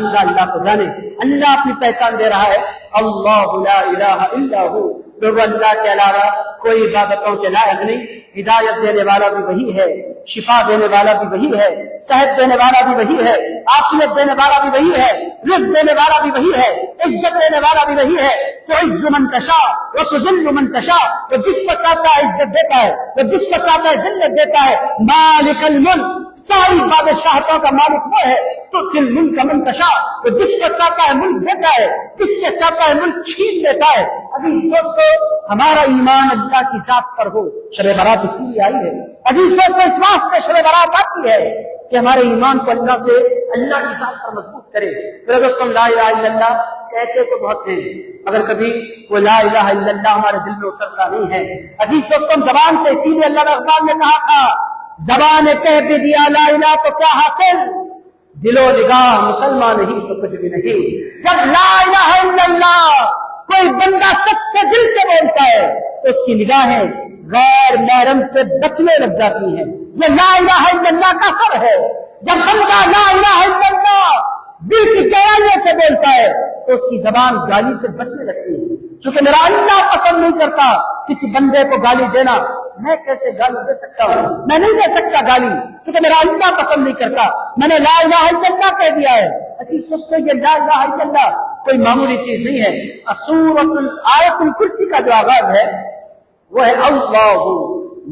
اللہ اللہ کو جانے۔ اللہ اپنی پہچان دے رہا ہے، اللہ لا الہ الا ہو، لوگ اللہ کے علاوہ کوئی عبادتوں کے لائق نہیں، ہدایت دینے والا بھی وہی ہے، شفا دینے والا بھی وہی ہے، صحت دینے والا بھی وہی ہے، عافیت دینے والا بھی وہی ہے، رزق دینے والا بھی وہی ہے، عزت دینے والا بھی وہی ہے۔ تعز من تشاء وتذل من تشاء، وہ جس کو چاہتا ہے عزت دیتا ہے، وہ جس کو چاہتا ہے ذلت دیتا ہے۔ مالک الملک، ساری بادشاہتوں کا مالک وہ ہے۔ تو دل ملک من تشاء، وہ جس کو چاہتا ہے ملک دیتا ہے، جس سے چاہتا ہے ملک چھین لیتا ہے۔ عزیز دوستو، ہمارا ایمان اللہ کی ذات پر ہو۔ شب برات اس لیے آئی ہے عزیز دوستو، اس واسطے شب برات آتی ہے کہ ہمارے ایمان کو اللہ سے، اللہ کی ذات پر مضبوط کرے۔ میرے دوستوں، لا الہ الا اللہ کہتے تو بہت ہیں، مگر کبھی وہ لا الہ الا اللہ ہمارے دل میں اترتا نہیں ہے۔ عزیز دوستوں، زبان سے، اسی لیے اللہ رحمان نے کہا تھا، زبان کہہ بھی دیا لا الہ تو کیا حاصل، دل و نگاہ مسلمان نہیں تو کچھ بھی نہیں۔ جب لا الہ الا اللہ کوئی بندہ سچے دل سے بولتا ہے تو اس کی نگاہیں غیر محرم سے بچنے لگ جاتی ہیں۔ یہ لا الہ الا اللہ کا اثر ہے۔ جب بندہ لا الہ الا اللہ دل کی گہرائیوں سے بولتا ہے تو اس کی زبان گالی سے بچنے لگتی ہے۔ چونکہ میرا اللہ پسند نہیں کرتا کسی بندے کو گالی دینا۔ میں کیسے گالی دے سکتا ہوں؟ میں نہیں دے سکتا گالی، چونکہ میرا اللہ پسند نہیں کرتا۔ میں نے لا الہ الا اللہ کہہ دیا ہے۔ اسی سوچتے یہ لا الہ الا اللہ کوئی معمولی چیز نہیں ہے۔ سورۃ آیت الکرسی کا جو آغاز ہے وہ ہے اللہ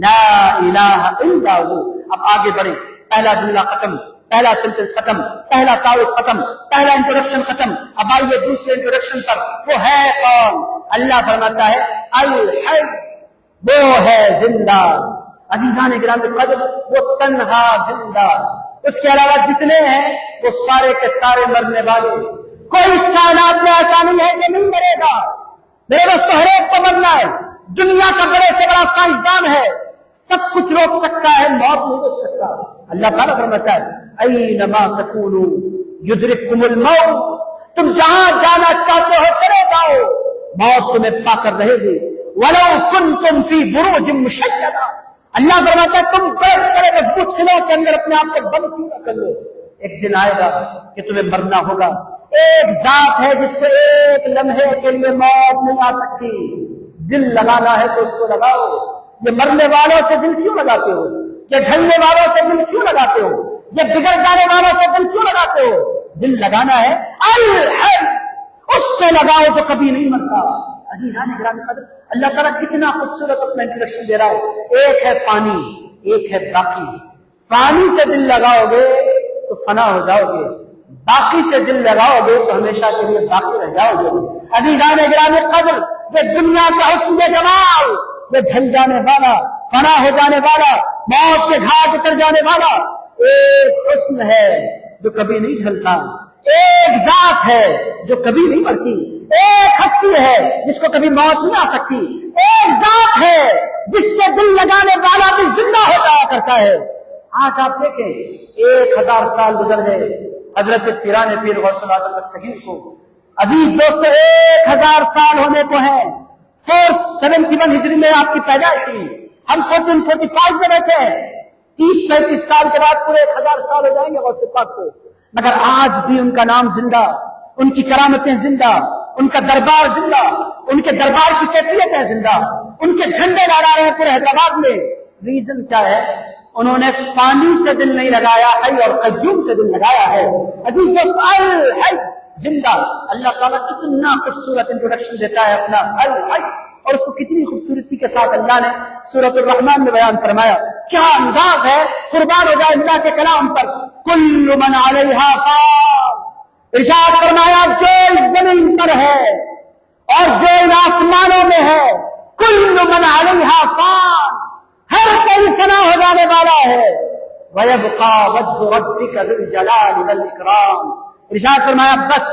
لا الہ الا ہو۔ اب آگے بڑھیں، پہلا جملہ ختم، پہلا سینٹنس ختم، پہلا تعارف ختم، پہلا انٹروڈکشن ختم۔ اب آئیے دوسرے انٹروڈکشن پر۔ وہ ہے کون؟ اللہ فرماتا ہے الحی، وہ ہے زندہ۔ عزیزان گرامی قدر، وہ تنہا زندہ، اس کے علاوہ جتنے ہیں وہ سارے کے سارے مرنے والے۔ کوئی اس کائنات میں ایسا نہیں ہے کہ نہیں مرے گا۔ میرے دوستو، ہر ایک کو مرنا ہے۔ دنیا کا بڑے سے بڑا سائنسدان ہے، سب کچھ روک سکتا ہے، موت نہیں روک سکتا۔ اللہ تعالیٰ فرماتا ہے اینما تکونوا یدرککم الموت، تم جہاں جانا چاہتے ہو چلے جاؤ، موت تمہیں پا کر رہے گی۔ ولو کنتم فی بروج مشیدہ، اللہ فرماتا ہے تم بیٹھ کر مضبوط قلعوں کے اندر اپنے آپ کو بند کیوں نہ کر لو، ایک دن آئے گا کہ تمہیں مرنا ہوگا۔ ایک ذات ہے جس کو ایک لمحے کے لیے موت نہیں آ سکتی۔ دل لگانا ہے تو اس کو لگاؤ۔ یہ مرنے والوں سے دل کیوں لگاتے ہو؟ یہ ڈھلنے والوں سے دل کیوں لگاتے ہو؟ یہ بگڑ جانے والوں سے دل کیوں لگاتے ہو؟ دل لگانا ہے الحی، اس سے لگاؤ جو کبھی نہیں مرتا۔ عزیزان گرامی قدر، اللہ تعالیٰ کتنا خوبصورت اپنا انٹروڈکشن دے رہا ہے۔ ایک ہے فانی، ایک ہے باقی۔ فانی سے دل لگاؤ گے تو فنا ہو جاؤ گے، باقی سے دل لگاؤ گے تو ہمیشہ کے لیے باقی رہ جاؤ گے۔ عزیزان گرامی قدر، یہ دنیا کا حسن جمال، یہ ڈھل جانے والا، فنا ہو جانے والا، موت کے گھاٹ اتر جانے والا ایک حسن ہے جو کبھی نہیں ڈھلتا، ایک ذات ہے جو کبھی نہیں مرتی، ایک ہستی ہے جس کو کبھی موت نہیں آ سکتی، ایک ذات ہے جس سے دل لگانے والا بھی زندہ ہو جایا کرتا ہے۔ آج آپ دیکھیں 1000 سال گزر گئے حضرت پیران پیر غوث الاعظم دستگیر کو۔ عزیز دوستو، 1000 سال ہونے کو ہیں۔ 471 ہجری میں آپ کی پیدائش ہوئی، ہم 1445 میں بیٹھے ہیں۔ 30-35 سال کے بعد پورے 1000 سال ہو جائیں گے غوث پاک کو، مگر آج بھی ان کا نام زندہ، ان کی کرامتیں زندہ، ان کا دربار زندہ، ان کے دربار کی کیفیتیں زندہ، ان کے جھنڈے لہرا رہے ہیں پورے حیدرآباد میں۔ ریزن کیا ہے؟ انہوں نے فانی سے دل نہیں لگایا، حی اور قیوم سے دل لگایا ہے۔ عزیز دوست، الحی، زندہ۔ اللہ تعالیٰ کتنا خوبصورت انٹروڈکشن دیتا ہے اپنا الحی، اور اس کو کتنی خوبصورتی کے ساتھ اللہ نے سورۃ الرحمن میں بیان فرمایا۔ کیا انداز ہے، قربان ہو جائے اللہ کے کلام پر۔ کل من علیہا فان، ارشاد فرمایا جو زمین پر ہے اور جو ان آسمانوں میں ہے، کل من علیہا فان، ہر کوئی فنا ہو جانے والا ہے۔ وَيَبْقَى وَجْهُ رَبِّكَ ذُو الْجَلَالِ وَالْإِكْرَامِ، ارشاد فرمایا بس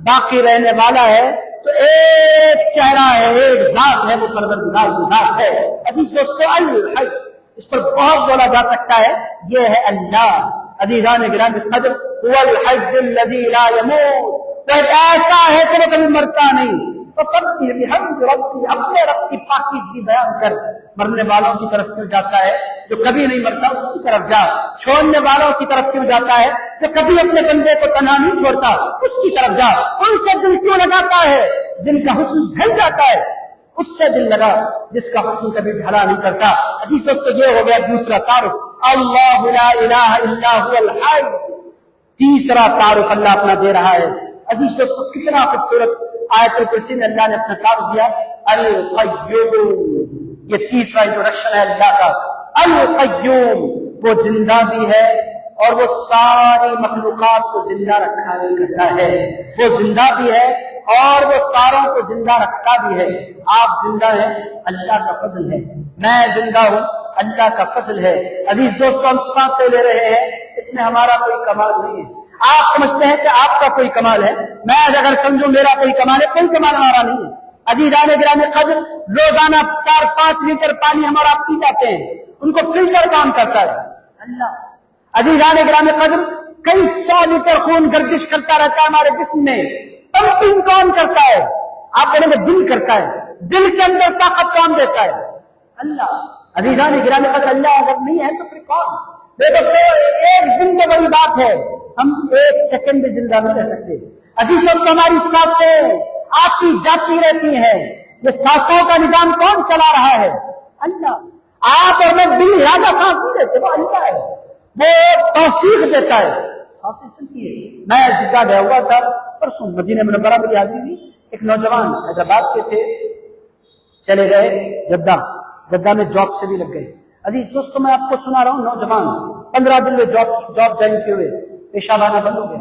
باقی رہنے والا ہے تو ایک چہرہ ہے، ایک ذات ہے، وہ پروردگار کی ذات ہے۔ عزیز دوستو، الحی، اس پر بہت بولا جا سکتا ہے، یہ ہے اللہ۔ عزیزان گرامی قدر، هو الحی الذی لا یموت، وہ ایک ایسا ہے کہ وہ کبھی مرتا نہیں۔ فسبح بحمد ربی، اپنے رب کی پاکیزگی بیان کر۔ مرنے والوں کی طرف کیوں جاتا ہے جو کبھی نہیں مرتا، اس کی طرف جا۔ چھوڑنے والوں کی طرف کیوں جاتا ہے جو کبھی اپنے بندے کو تنہا نہیں چھوڑتا، اس کی طرف جا۔ ان سے دل کیوں لگاتا ہے جن کا حسن ڈھل جاتا ہے، اس سے دل لگا جس کا حسن کبھی ڈھلا نہیں کرتا۔ عزیز دوستو، یہ ہو گیا دوسرا تعارف۔ اللہ لا الہ الا هو الحی. تیسرا تعارف اللہ اپنا دے رہا ہے. عزیز دوستو کتنا خوبصورت آیت الکرسی میں اللہ نے اپنا تعارف دیا القیوم. یہ تیسرا انٹروڈکشن ہے اللہ کا. القیوم وہ زندہ بھی ہے اور وہ ساری مخلوقات کو زندہ رکھا کرتا ہے. وہ زندہ بھی ہے اور وہ ساروں کو زندہ رکھتا بھی ہے. آپ زندہ ہیں اللہ کا فضل ہے. میں زندہ ہوں اللہ کا فضل ہے. عزیز دوستو ہم سانسیں لے رہے ہیں اس میں ہمارا کوئی کمال نہیں ہے. آپ سمجھتے ہیں کہ آپ کا کوئی کمال ہے, میں اگر سمجھوں میرا کوئی کمال ہے, کوئی کمال ہمارا نہیں ہے. عزیزان گرامی قدر روزانہ 4-5 لیٹر پانی ہمارا پی جاتے ہیں, ان کو فلٹر کام کرتا ہے اللہ. عزیزان گرامی قدر کئی 100 لیٹر خون گردش کرتا رہتا ہے ہمارے جسم میں. پمپنگ کون کرتا ہے؟ آپ کہیں گے دل کرتا ہے. دل کے اندر طاقت کون دیتا ہے؟ اللہ. عزیزان گرامی قدر اللہ اگر نہیں ہے تو پھر کون؟ دیکھو ایک دن تو بڑی بات ہے, ہم 1 سیکنڈ بھی زندہ نہیں رہ سکتے. عزیز دوستو ہماری سانسیں آتی جاتی رہتی ہیں. یہ سانسوں کا نظام کون چلا رہا ہے؟ اللہ. آپ اور میں بل ارادہ سانس نہیں دیتے, وہ اللہ ہے, وہ توفیق دیتا ہے, سانسیں چلتی ہے. میں جدہ گیا ہوا تھا پرسوں مدینہ منورہ میں حاضری ہوئی. ایک نوجوان حیدرآباد کے تھے, چلے گئے جدہ میں جاب سے بھی لگ گئے. عزیز دوستو میں آپ کو سنا رہا ہوں, نوجوان 15 دن میں جاب جوائن کیے ہوئے پیشاب آنا بند ہو گیا.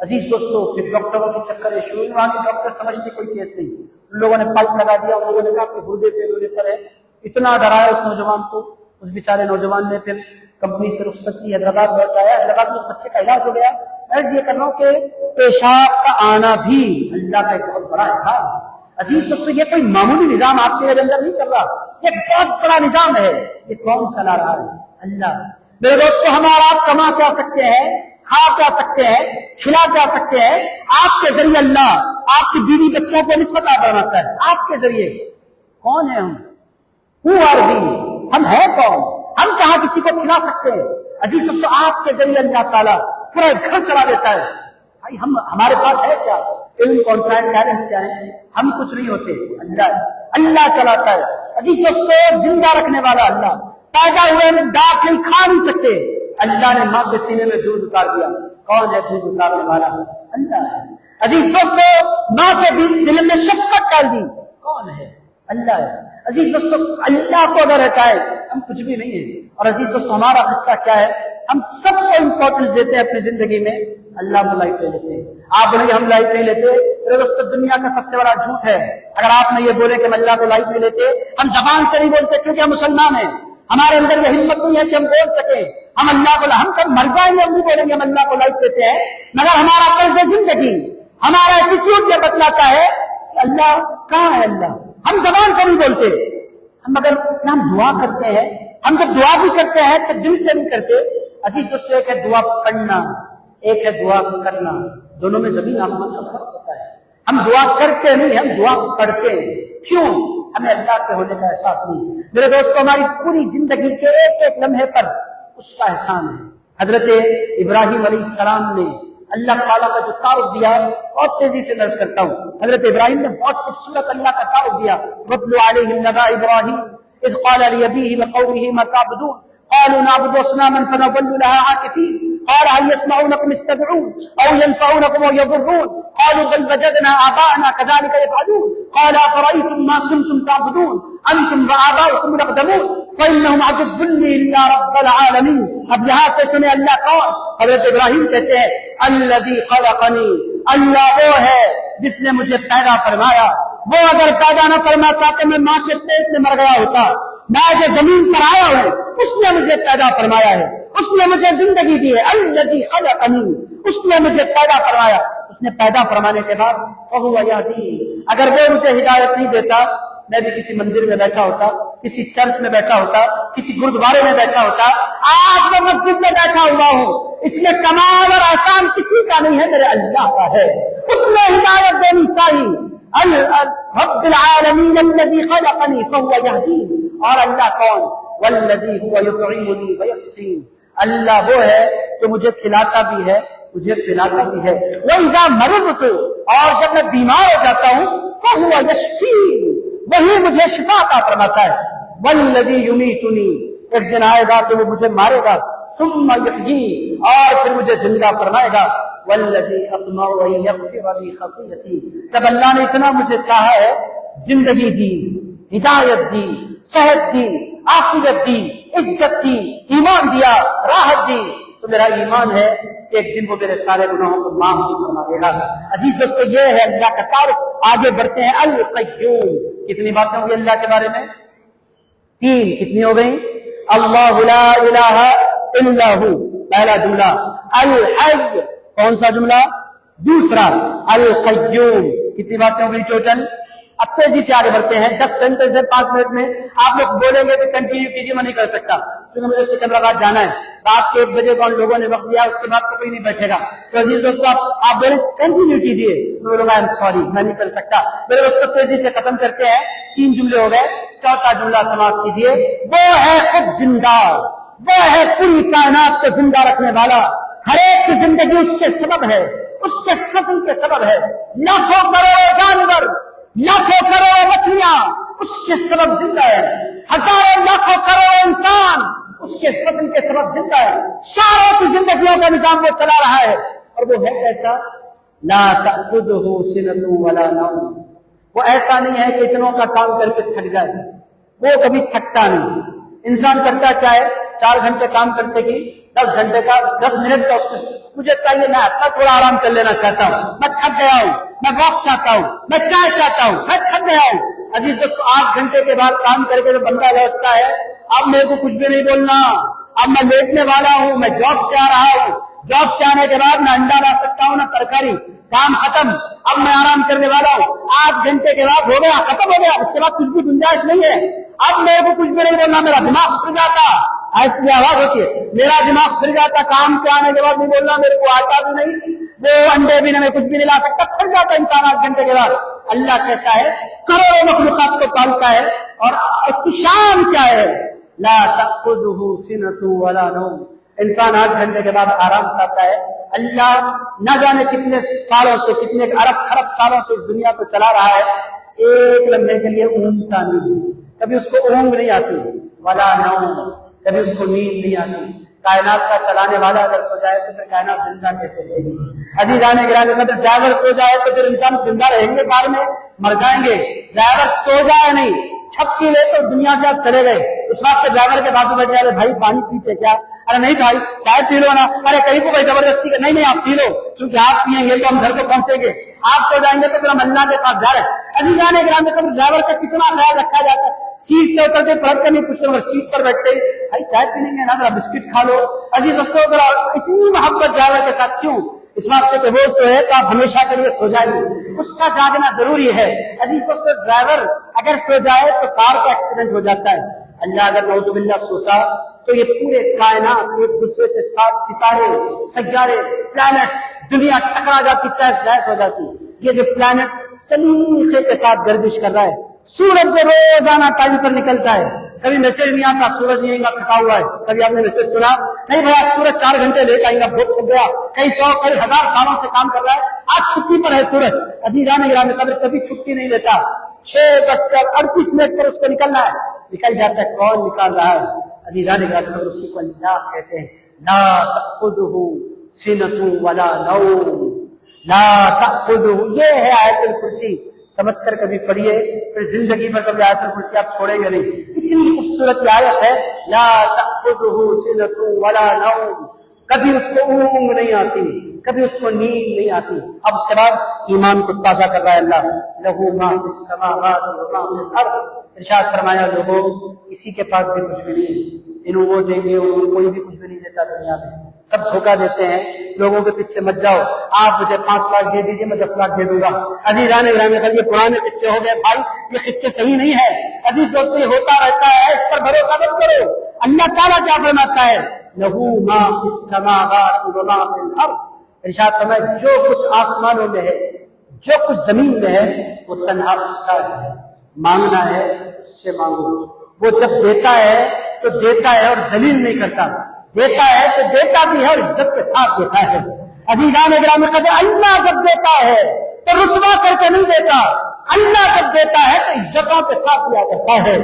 عزیز دوستو پھر ڈاکٹروں کے چکر ہے شروع, وہاں کے ڈاکٹر سمجھتے کوئی کیس نہیں. ان لوگوں نے پائپ لگا دیا, ان لوگوں نے کہا کہ گردے فیل ہونے پر ہے. اتنا ڈرایا اس نوجوان کو. اس بیچارے نوجوان نے پھر کمپنی سے رخصت کی, حیدرآباد لوٹ آیا. حیدرآباد میں اس بچے کا علاج ہو گیا. میں یہ کر رہا ہوں کہ پیشاب کا آنا بھی اللہ کا ایک بہت بڑا احسان ہے. عزیز دوستو یہ کوئی معمولی نظام آپ کے اندر نہیں چل رہا, یہ بہت بڑا نظام ہے. یہ کون چلا رہا ہے؟ اللہ. میرے دوستو ہمارا آپ کما کیا سکتے ہیں, کھا کیا سکتے ہیں, کھلا کیا سکتے ہیں. آپ کے ذریعے اللہ آپ کی بیوی بچوں کو نسبت بناتا ہے. آپ کے ذریعے کون ہے ہم؟ Who are we? ہم ہیں کون؟ ہم کہاں کسی کو کھلا سکتے ہیں؟ عزیز دوستو آپ کے ذریعے اللہ تعالیٰ پورا گھر چلا دیتا ہے. بھائی ہمارے پاس ہے کیا؟ علم کون سا ہے, ٹیلنٹ کیا ہے؟ ہم کچھ نہیں ہوتے, اللہ چلاتا ہے. عزیز دوستو زندہ رکھنے والا اللہ. پیدا ہوئے میں دانت نہیں کھا نہیں سکتے, اللہ نے ماں کے سینے میں دودھ اتار دیا. کون ہے دودھ اتارنے والا؟ اللہ. عزیز دوستو ماں کے دل میں شفقت ڈال دی, کون ہے؟ اللہ ہے. عزیز دوستو اللہ کو اگر رہتا ہے ہم کچھ بھی نہیں ہیں. اور عزیز دوستو ہمارا قصہ کیا ہے؟ ہم سب کو امپورٹنس دیتے ہیں اپنی زندگی میں, اللہ کو لائف لے لیتے ہیں. آپ بولیں ہم لائف نہیں لیتے, میرے دوستو دنیا کا سب سے بڑا جھوٹ ہے اگر آپ نے یہ بولے کہ ہم اللہ کو لائف نہیں لیتے. ہم زبان سے نہیں بولتے کیونکہ ہم مسلمان ہیں, ہمارے اندر یہ ہمت نہیں ہے کہ ہم بول سکیں ہم اللہ کو, ہم کب مر جائیں گے ہم نہیں بولیں گے ہم اللہ کو لائف لیتے ہیں. مگر ہمارا طرز زندگی, ہمارا ایٹیٹیوڈ یہ بتلاتا ہے کہ اللہ کہاں ہے. اللہ ہم زبان سے نہیں بولتے, ہم مگر ہم دعا کرتے ہیں. ہم جب دعا بھی کرتے ہیں تو دل سے نہیں کرتے. عزیز دوستو ایک ہے دعا پڑھنا, ایک ہے دعا کرنا, دونوں میں زمین آسمان کا فرق ہوتا ہے. ہم دعا کرتے نہیں, ہم دعا پڑھتے ہیں. کیوں؟ ہمیں اللہ کے ہونے کا احساس نہیں. میرے دوستو ہماری پوری زندگی کے ایک ایک لمحے پر اس کا احسان ہے. حضرت ابراہیم علیہ السلام نے اللہ تعالیٰ کا جو تعارف دیا بہت تیزی سے درج کرتا ہوں. حضرت ابراہیم نے بہت خوبصورت اللہ کا تعارف دیا. وَاتْلُ عَلَيْهِمْ نَبَأَ إِبْرَاهِيمَ إِذْ قَالَ لِأَبِيهِ وَقَوْمِهِ مَا تَعْبُدُونَ قَالُوا نَعْبُدُ أَصْنَامًا فَنَظَلُّ لَهَا عَاكِفِينَ قال هل يسمعونكم يستدعون أو ينفعونكم أو يضرون قالوا بل وجدنا آباءنا كذلك يفعلون قال أفرأيتم ما كنتم تعبدون أنتم وآباؤكم الأقدمون فإنهم عدو لي إلا رب العالمين. اب یہاں سے سنے اللہ کون؟ حضرت ابراہیم کہتے ہیں الذي خلقني, اللہ وہ ہے جس نے مجھے پیدا فرمایا. وہ اگر پیدا نہ فرماتا تو میں ماں کے پیٹ میں مر گیا ہوتا. میں جو زمین پر آیا ہوں اس نے مجھے پیدا فرمایا ہے, اس نے مجھے زندگی دی ہے. الذی خلقنی, اس نے مجھے پیدا فرمایا. اس نے پیدا فرمانے کے بعد فہو یہدین, اگر وہ مجھے ہدایت نہیں دیتا میں بھی کسی مندر میں بیٹھا ہوتا, کسی چرچ میں بیٹھا ہوتا, کسی گردوارے میں بیٹھا ہوتا. آج میں مسجد میں بیٹھا ہوا ہوں, اس میں کمال اور احسان کسی کا نہیں ہے, میرے اللہ کا ہے. اس نے ہدایت دینی چاہیے. رب العالمین الذی خلقنی فہو یہدین. اور اللہ کون؟ والذی هو یطعمنی ویسقین, اللہ وہ ہے جو مجھے کھلاتا بھی ہے مجھے پلاتا بھی ہے. وَإِذَا مَرِضْتُ, اور جب میں بیمار ہو جاتا ہوں فَهُوَ يَشْفِينِ, وہی مجھے شفا عطا فرماتا ہے. وَالَّذِي يُمِيتُنِي, ایک دن آئے گا کہ وہ مجھے مارے گا، ثم یحیی، اور پھر مجھے زندہ فرمائے گا، والذی اطمع ان یغفر لی خطیئتی، جب اللہ نے اتنا مجھے چاہا ہے، زندگی دی، ہدایت دی، صحت دی، عافیت دی، عزت دی، ایمان دیا، راحت دی، تو میرا ایمان ہے کہ ایک دن وہ میرے سارے گناہوں کو معاف بھی فرما دے گا۔ عزیز دوستو، یہ ہے اللہ کا تعارف۔ آگے بڑھتے ہیں۔ القیوم، کتنی باتیں ہوئی اللہ کے بارے میں؟ 3۔ کتنی ہو گئی؟ اللہ لا الہ الا ہو، پہلا جملہ۔ الحی، کون سا جملہ؟ دوسرا۔ القیوم، کتنی باتیں ہو گئی ٹوٹل؟ اب تیزی سے آگے بڑھتے ہیں۔ 10 سینٹنس ہے 5 منٹ میں، آپ لوگ بولیں گے تو کنٹینیو کیجیے، میں نہیں کر سکتا کیونکہ مجھے سکندرآباد جانا ہے، رات کے 1 بجے کو لوگوں نے وقت دیا، اس کے بعد تو کوئی نہیں بیٹھے گا۔ تو عزیز دوستو، آپ بولیں کنٹینیو کیجیے، میں بولوں گا آئی ایم سوری، میں نہیں کر سکتا۔ میرے دوستو تیزی سے ختم کرتے ہیں، 3 جملے ہو گئے، چوتھا جملہ سماعت کیجیے۔ وہ ہے خود زندہ، وہ ہے پوری کائنات کو زندہ رکھنے والا، ہر ایک کی زندگی اس کے سبب ہے، اس کے فضل کے سبب ہے۔ لاکھوں کروڑوں جانور، لاکھوں کروڑوں مچھلیاں اس کے سبب زندہ ہے، ہزاروں لاکھوں کروڑوں انسان اس کے فضل کے سبب زندہ ہے، ساروں کی زندگیوں کا نظام وہ چلا رہا ہے، اور وہ ہے ایسا لا تأخذہ سنۃ ولا نوم، وہ ایسا نہیں ہے کہ اتنوں کا کام کر کے تھک جائے، وہ کبھی تھکتا نہیں۔ انسان کرتا کیا ہے؟ 4 گھنٹے کام کرتے کی 10 گھنٹے کا 10 منٹ کا اس کو مجھے چاہیے، میں اپنا تھوڑا آرام کر لینا چاہتا ہوں، میں تھک گیا ہوں، میں واک چاہتا ہوں، میں چائے چاہتا ہوں، میں تھک گیا ہوں۔ عزیز دوستو، 8 گھنٹے کے بعد کام کر کے جو بندہ لوٹتا ہے، اب میرے کو کچھ بھی نہیں بولنا، اب میں لیٹنے والا ہوں، میں جاب سے آ رہا ہوں، جاب سے آنے کے بعد نہ انڈا لا سکتا ہوں نہ ترکاری، کام ختم، اب میں آرام کرنے والا ہوں۔ 8 گھنٹے کے بعد ہو گیا، ختم ہو گیا، اس کے بعد کچھ بھی گنجائش نہیں ہے، اب میرے کو کچھ بھی نہیں بولنا، میرا دماغ پھر جاتا، ایسی آواز ہوتی ہے، میرا دماغ پھر جاتا، کام کے آنے کے بعد نہیں بولنا، میرے کو آتا بھی نہیں، وہ انڈے بھی نہیں، کچھ بھی نہیں لا سکتا، پھر جاتا انسان 8 گھنٹے کے بعد۔ اللہ کیسا ہے؟ کروڑوں مخلوقات کو پالتا ہے، اور اس کی شان کیا ہے؟ لا تأخذہ سنۃ ولا نوم، انسان 8 گھنٹے کے بعد آرام چاہتا ہے۔ اللہ نہ جانے کتنے سالوں سے، کتنے ارب خرب سالوں سے اس دنیا کو چلا رہا ہے، ایک لمحے کے لیے اونگتا نہیں، کبھی اس کو اونگ نہیں آتی، ولا نوم، کبھی اس کو نیند نہیں آتی۔ کائنات کا چلانے والا اگر سو جائے تو پھر کائنات زندہ کیسے رہے گی؟ عزیزان گرامی، اگر ڈرائیور سو جائے تو پھر انسان زندہ رہیں گے؟ کار میں مر جائیں گے۔ ڈرائیور سو جائے نہیں، چھپکی لے تو دنیا سے آپ چلے گئے، اس واسطے ڈرائیور کے بازو بیٹھ جائے، بھائی پانی پیتے کیا؟ ارے نہیں بھائی چائے پی لو نا، ارے کہیں کو بھائی زبردستی نہیں نہیں آپ پی لو، کیونکہ آپ پیئیں گے تو ہم گھر کو پہنچیں گے، آپ سو جائیں گے تو پھر ہم اللہ کے پاس جا رہے ہیں۔ عزیزان گرامی، ڈرائیور کا کتنا خیال رکھا جاتا ہے، سیٹ سے اتر کے پلٹ کر نہیں پوچھتے، اگر سیٹ پر بیٹھتے بھائی چائے پینے میں نا ذرا بسکٹ کھا لو۔ عزیز دوستو، اتنی محبت ڈرائیور کے ساتھ کیوں؟ اس واسطے کہ وہ سوئے تو آپ ہمیشہ کے لیے سو جائیں گے، اس کا جاگنا ضروری ہے۔ عزیز دوستو، ڈرائیور اگر سو جائے تو کار کا ایکسیڈنٹ ہو جاتا ہے، اللہ اگر نعوذ باللہ سوتا تو یہ پورے کائنات ایک دوسرے سے 7 ستارے، سیارے، پلانٹ، دنیا ٹکرا جاتی، تہس نہس ہو جاتی۔ یہ جو پلانٹ سلیقے کے ساتھ گردش کر رہا ہے، سورج جو روزانہ ٹائم پر نکلتا ہے، کبھی میسج نہیں آتا سورج نہیں آئے گا تھکا ہوا ہے، کبھی آپ نے میسج سنا نہیں بھائی سورج 4 گھنٹے لیٹ آئے گا بہت ہو گیا، کئی 100 کئی 1000 سالوں سے کام کر رہا ہے، آج چھٹی پر ہے سورج۔ عزیزان گرامی قدر کبھی چھٹی نہیں لیتا، 6:38 پر اس کو نکلنا ہے، نکل جاتا ہے۔ کون نکال رہا ہے؟ عزیزان گرامی قدر اسی کو اللہ کہتے ہیں، لا تأخذہ سنۃ ولا نوم، لا تأخذہ، یہ ہے آیت الکرسی، سمجھ کر کبھی پڑھیے، پھر زندگی میں کبھی آیت الکرسی آپ چھوڑیں گے نہیں۔ اتنی خوبصورت آیت ہے، لا تأخذہ سنۃ ولا نوم، کبھی اس کو اونگ نہیں آتی، کبھی اس کو نیند نہیں آتی۔ اب اس کے بعد ایمان کو تازہ کر رہا ہے اللہ، لہ ما فی السماوات و ما فی الارض، ارشاد فرمایا لوگوں کسی کے پاس بھی کچھ بھی نہیں، انہوں وہ دیں گے، کوئی بھی کچھ بھی نہیں دیتا دنیا میں، سب دھوکہ دیتے ہیں۔ لوگوں کے پیچھے مت جاؤ، آپ مجھے 5 لاکھ دے دیجئے میں 10 لاکھ دے دوں گا۔ عزیزان گرامی، یہ پرانے قصے ہو گئے بھائی، یہ قصے صحیح نہیں ہے۔ عزیز دوستو، یہ ہوتا رہتا ہے، اس پر بھروسہ مت کرو۔ اللہ تعالیٰ کیا فرماتا ہے؟ لہ ما فی السماوات و ما فی الارض، ارشاد فرمایا جو کچھ آسمانوں میں ہے، جو کچھ زمین میں ہے، وہ تنہا اس کا ہے، مانگنا ہے اس سے مانگو۔ وہ جب دیتا ہے تو دیتا ہے اور ذلیل نہیں کرتا، دیتا ہے تو دیتا بھی ہے اور عزت کے ساتھ دیتا ہے۔ عزیزان گرامی قدر، اللہ جب دیتا ہے تو رسوا کر کے نہیں دیتا، اللہ جب دیتا ہے تو عزتوں کے ساتھ دیا کرتا ہے۔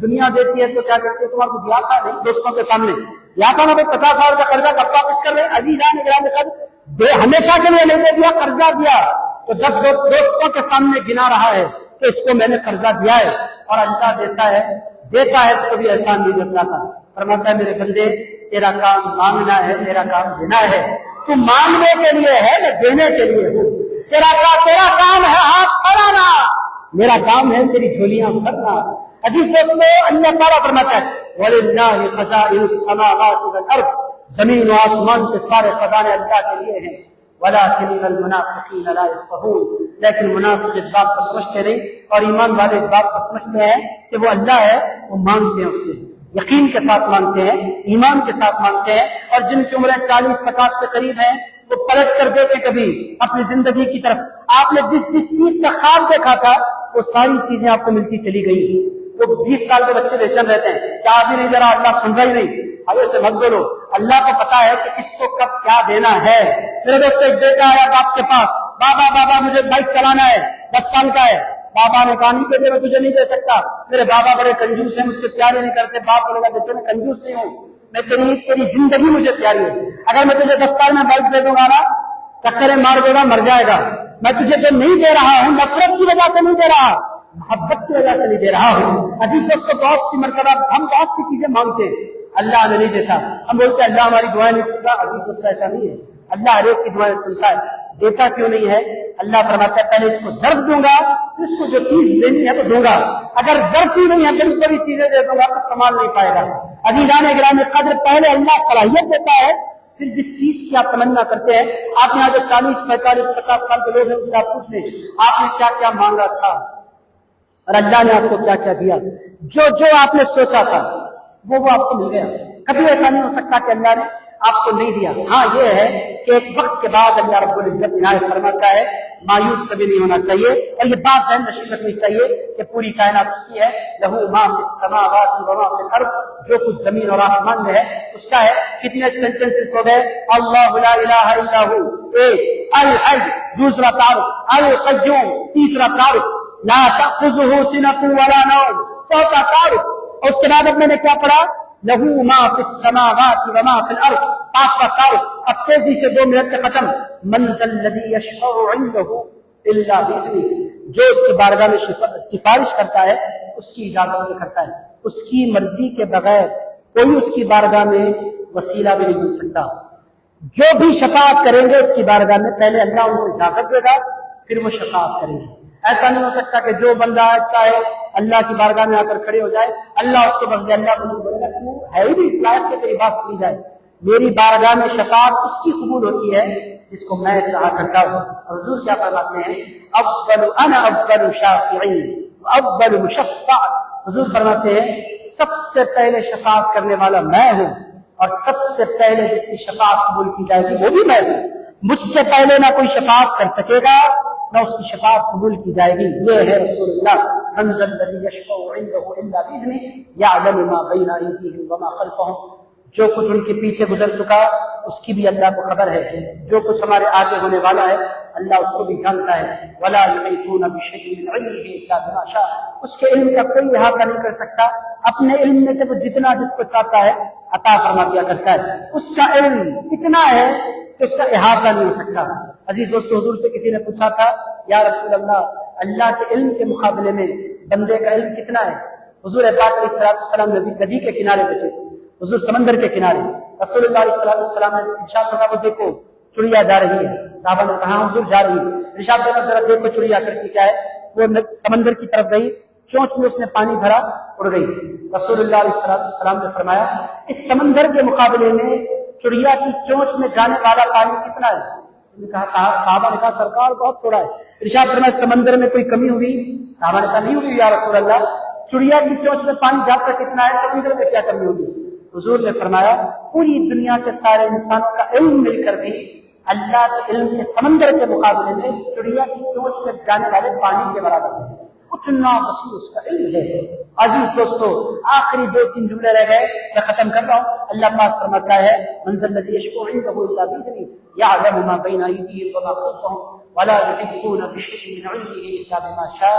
دنیا دیتی ہے تو کیا کرتے ہیں؟ تمہارے کو دیا تھا نہیں دوستوں کے سامنے دیا تھا نا بھائی 50,000 کا قرضہ کب واپس کر رہے ہیں؟ عزیزان گرامی قدر ہمیشہ کے لیے نہیں دے دیا، قرضہ دیا تو 10 دوستوں کے سامنے گنا رہا ہے کہ اس کو میں نے قرضہ دیا ہے، اور اللہ دیتا ہے تو کبھی احسان نہیں جتلاتا۔ فرماتا ہے میرے بندے تیرا کام مانگنا ہے، میرا کام دینا ہے۔ تو مانگنے کے لیے ہے نہ دینے کے لیے ہے؟ تیرا کام ہے ہاتھ بڑھانا، میرا کام ہے تیری جھولیاں بھرنا۔ عزیز دوستو، اللہ تعالیٰ فرماتا ہے وَلِلَّهِ خَزَائِنُ السَّمَاوَاتِ وَالْأَرْضِ، زمین و آسمان کے سارے خزانے اللہ کے لیے ہیں۔ وَلَكِنَّ الْمُنَافِقِينَ لَا يَفْقَهُونَ، لیکن منافق اس بات کو سمجھتے نہیں، اور ایمان والے اس بات کو سمجھتے ہیں کہ وہ اللہ ہے، وہ مانگتے ہیں اس سے، یقین کے ساتھ مانگتے ہیں، ایمان کے ساتھ مانگتے ہیں، اور جن کی عمریں 40-50 کے قریب ہیں وہ پلٹ کر دیکھیں کبھی اپنی زندگی کی طرف، آپ نے جس چیز کا خواب دیکھا تھا وہ ساری چیزیں آپ کو ملتی چلی گئی۔ وہ 20 سال کے بچے بیچن رہتے ہیں، کیا ابھی نہیں دے رہا، اللہ سن رہا ہی نہیں، ابھی سے مت بولو، اللہ کو پتا ہے کہ کس کو کب کیا دینا ہے۔ میرے دوست ایک بیٹا آیا باپ کے پاس، بابا مجھے بائک چلانا ہے، 10 سال کا ہے۔ بابا نے کہا نہیں بیٹے میں تجھے نہیں دے سکتا، میرے بابا بڑے کنجوس ہیں، مجھ سے پیارے نہیں کرتے۔ باپ بولے گا بیٹے میں کنجوس نہیں ہوں، میں تیری زندگی مجھے پیاری ہے، اگر میں تجھے 10 سال میں بائک دے دوں گا نا ٹکرے مار دے گا، مر جائے گا۔ میں تجھے جو نہیں دے رہا ہوں نفرت کی وجہ سے نہیں دے رہا، محبت کی وجہ سے نہیں دے رہا ہوں۔ عزیز دوستو، بہت سی مرتبہ ہم بہت سی چیزیں مانگتے ہیں، اللہ نے نہیں دیتا، ہم بولتے ہیں اللہ ہماری دعائیں نہیں سنتا۔ عزیز دوستو، ایسا نہیں ہے، اللہ ہر ایک کی دعائیں سنتا ہے، دیتا کیوں نہیں ہے؟ اللہ فرماتا ہے پہلے اس کو ظرف دوں گا، پھر اس کو جو چیز دینی ہے تو دوں گا، اگر ظرف ہی نہیں ہے بڑی بڑی چیزیں دے دوں گا تو سنبھال نہیں پائے گا۔ عزیزان گرامی قدر، پہلے اللہ صلاحیت دیتا ہے، پھر جس چیز کی آپ تمنا کرتے ہیں۔ آپ یہاں جو 40 45 50 سال کے لوگ ہیں ان سے آپ پوچھ لیں آپ نے کیا کیا مانگا تھا اور اللہ نے آپ کو کیا کیا دیا؟ جو آپ نے سوچا تھا وہ آپ کو مل گیا۔ کبھی ایسا نہیں ہو سکتا کہ اللہ نے آپ کو نہیں دیا۔ ہاں یہ ہے کہ ایک وقت کے بعد اللہ رب العزت عنایت فرماتا ہے، مایوس کبھی نہیں ہونا چاہیے، اور یہ بات ذہن نشین رکھنی چاہیے کہ پوری کائنات اس کی ہے، لہو ما فی السماوات و ما فی الارض، جو کچھ زمین اور آسمان میں ہے اس کا ہے۔ کتنے سینٹنسز ہو گئے؟ اللہ لا الہ الا ہو، ایک الحی، دوسرا تعارف القیوم، تیسرا تعارف لا تأخذہ سنۃ ولا نوم، چوتھا تعارف، اور اس کے بعد اب میں نے کیا پڑھا؟ لہو ما فی السماوات و ما فی الارض، پانچواں تعارف۔ اب تیزی سے 2 منٹ میں ختم۔ من ذا الذی یشفع عنده الا باذنہ، جو اس کی بارگاہ میں سفارش کرتا ہے اس کی اجازت سے کرتا ہے، اس کی مرضی کے بغیر کوئی اس کی بارگاہ میں وسیلہ بھی نہیں بن سکتا۔ جو بھی شفاعت کریں گے اس کی بارگاہ میں پہلے اللہ ان کو اجازت دے گا، پھر وہ شفاعت کریں گے۔ ایسا نہیں ہو سکتا کہ جو بندہ چاہے اللہ کی بارگاہ میں آ کر کھڑے ہو جائے، اللہ اس کو بخش دے۔ اللہ کو بولے گا تو ہے ہی نہیں اس لائق کہ تیری بات سنی جائے، میری بارگاہ میں شفاعت اس کی قبول ہوتی ہے جس کو میں چاہا کرتا ہوں۔ اور حضور کیا فرماتے ہیں؟ اول شافع اول مشفع، حضور فرماتے ہیں سب سے پہلے شفاعت کرنے والا میں ہوں، اور سب سے پہلے جس کی شفاعت قبول کی جائے گی وہ بھی میں ہوں۔ مجھ سے پہلے نہ کوئی شفاعت کر سکے گا نہ اس کی شفاعت قبول کی جائے گی۔ یہ ہے رسول اللہ، من ذا الذی یشفع عنده الا باذنہ یعلم ما بین ایدیہم وما خلفہم، جو کچھ ان کے پیچھے گزر چکا اس کی بھی اللہ کو خبر ہے، جو کچھ ہمارے آگے ہونے والا ہے اللہ اس کو بھی جانتا ہے۔ ولا یحیطون بشیء من علمہ الا بما شاء، اس کے علم کا کوئی احاطہ نہیں کر سکتا، اپنے علم میں سے وہ جتنا جس کو چاہتا ہے عطا فرما دیا کرتا ہے۔ اس کا علم اتنا ہے کہ اس کا احاطہ نہیں ہو سکتا۔ عزیز دوستو، حضور سے کسی نے پوچھا تھا یا رسول اللہ کے علم کے مقابلے میں بندے کا علم کتنا ہے؟ حضور پاک علیہ السلام ندی کے کنارے بیٹھے، حضور سمندر کے کنارے، رسول اللہ علیہ السلام نے ارشاد فرمایا وہ دیکھو چڑیا جا رہی ہے۔ صحابہ نے کہا حضور جا رہی ہے۔ ارشاد فرمایا ذرا دیکھو چڑیا کر کے کیا ہے؟ وہ سمندر کی طرف گئی، چونچ میں اس نے پانی بھرا، اڑ گئی۔ رسول اللہ علیہ السلام نے فرمایا اس سمندر کے مقابلے میں چڑیا کی چونچ میں جانے والا پانی کتنا ہے؟ صحابہ نے کہا سرکار بہت تھوڑا ہے۔ ارشاد فرمایا سمندر میں کوئی کمی ہوئی؟ صحابہ نے کہا نہیں ہوئی یا رسول اللہ، چڑیا کی چونچ میں پانی جاتا کتنا ہے، سمندر میں کیا کمی ہوگی؟ حضور نے فرمایا پوری دنیا کے سارے انسانوں کا علم مل کر بھی اللہ کے علم کے سمندر کے مقابلے میں چڑیا کی چونچ میں جانے والے پانی کے برابر ہے، اتنا وسیع اس کا علم ہے۔ عزیز دوستو، آخری 2-3 جملے رہ گئے، میں ختم کر رہا ہوں۔ اللہ پاک فرماتا ہے من ذا الذی یشفع عنده الا باذنہ یعلم ما بین ایدیہم وما خلفہم ولا یحیطون بشیء من علمہ الا بما شاء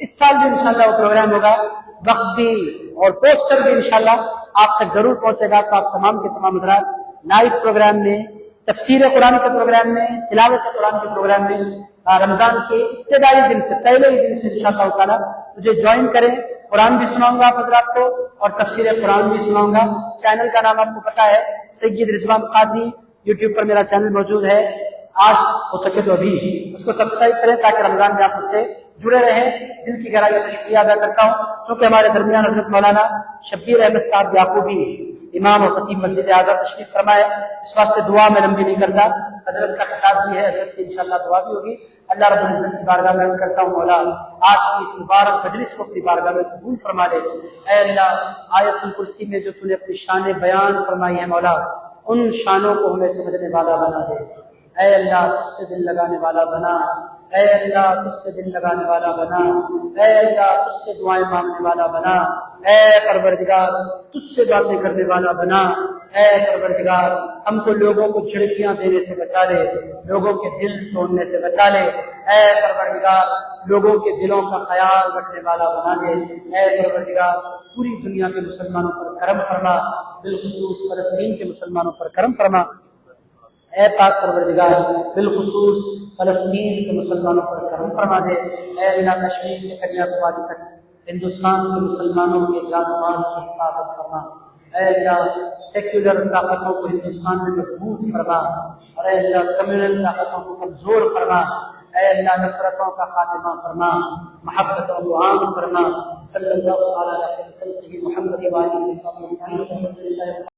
اس سال بھی انشاءاللہ وہ پروگرام ہوگا، وقت بھی اور پوسٹر بھی انشاءاللہ آپ تک ضرور پہنچے گا، تو آپ تمام کے تمام حضرات لائیو پروگرام میں، تفسیر قرآن کے پروگرام میں، تلاوت قرآن کے پروگرام میں رمضان کے ابتدائی دن سے، پہلے ہی دن سے انشاءاللہ تعالیٰ مجھے جوائن کریں۔ قرآن بھی سناؤں گا آپ حضرات کو اور تفسیر قرآن بھی سناؤں گا۔ چینل کا نام آپ کو پتا ہے سید رضوان قادری، یوٹیوب پر میرا چینل موجود ہے، آج ہو سکے تو ابھی اس کو سبسکرائب کریں تاکہ رمضان میں آپ اس سے جڑے رہیں۔ دل کی گہرائی سے شکریہ ادا کرتا ہوں، چونکہ ہمارے درمیان حضرت مولانا شبیر احمد صاحب یعقوبی امام و خطیب مسجد اعظم تشریف فرمائے، اس واسطے دعا میں لمبی نہیں کرتا، حضرت کا خطاب بھی ہے، حضرت کی انشاءاللہ دعا بھی ہوگی۔ اللہ رب العزت کی بارگاہ میں عرض کرتا ہوں مولا آج کی اس مبارک مجلس کو اپنی بارگاہ میں قبول فرما لے۔ اے اللہ آیت الکرسی میں جو تو نے اپنی شان بیان فرمائی ہے مولا، ان شانوں کو ہمیں سمجھنے والا بنا دے۔ اے اللہ تجھ سے دل لگانے والا بنا، اے اللہ تجھ سے دل لگانے والا بنا، اے اللہ تجھ سے دعائیں مانگنے والا بنا، اے پروردگار تجھ سے باتیں کرنے والا بنا، اے پروردگار ہم کو لوگوں کو جھڑکیاں دینے سے بچا لے، لوگوں کے دل توڑنے سے بچا لے، اے پروردگار لوگوں کے دلوں کا خیال رکھنے والا بنا دے۔ اے پروردگار پوری دنیا کے مسلمانوں پر کرم فرما، بالخصوص فلسطین کے مسلمانوں پر کرم فرما۔ اے پاک پروردگار بالخصوص فلسطین کے مسلمانوں پر کرم فرما دے۔ اے اللہ کشمیر سے کنیا کماری تک ہندوستان کے مسلمانوں کے جان و مال کی حفاظت فرما۔ اے اللہ سیکولر طاقتوں کو ہندوستان میں مضبوط فرما، اور اے اللہ کمیونل طاقتوں کو کمزور فرما۔ اے اللہ نفرتوں کا خاتمہ فرما، محبتوں کو عام فرما۔ صلی اللہ علیہ وسلم محمد و آلہ وصحبہ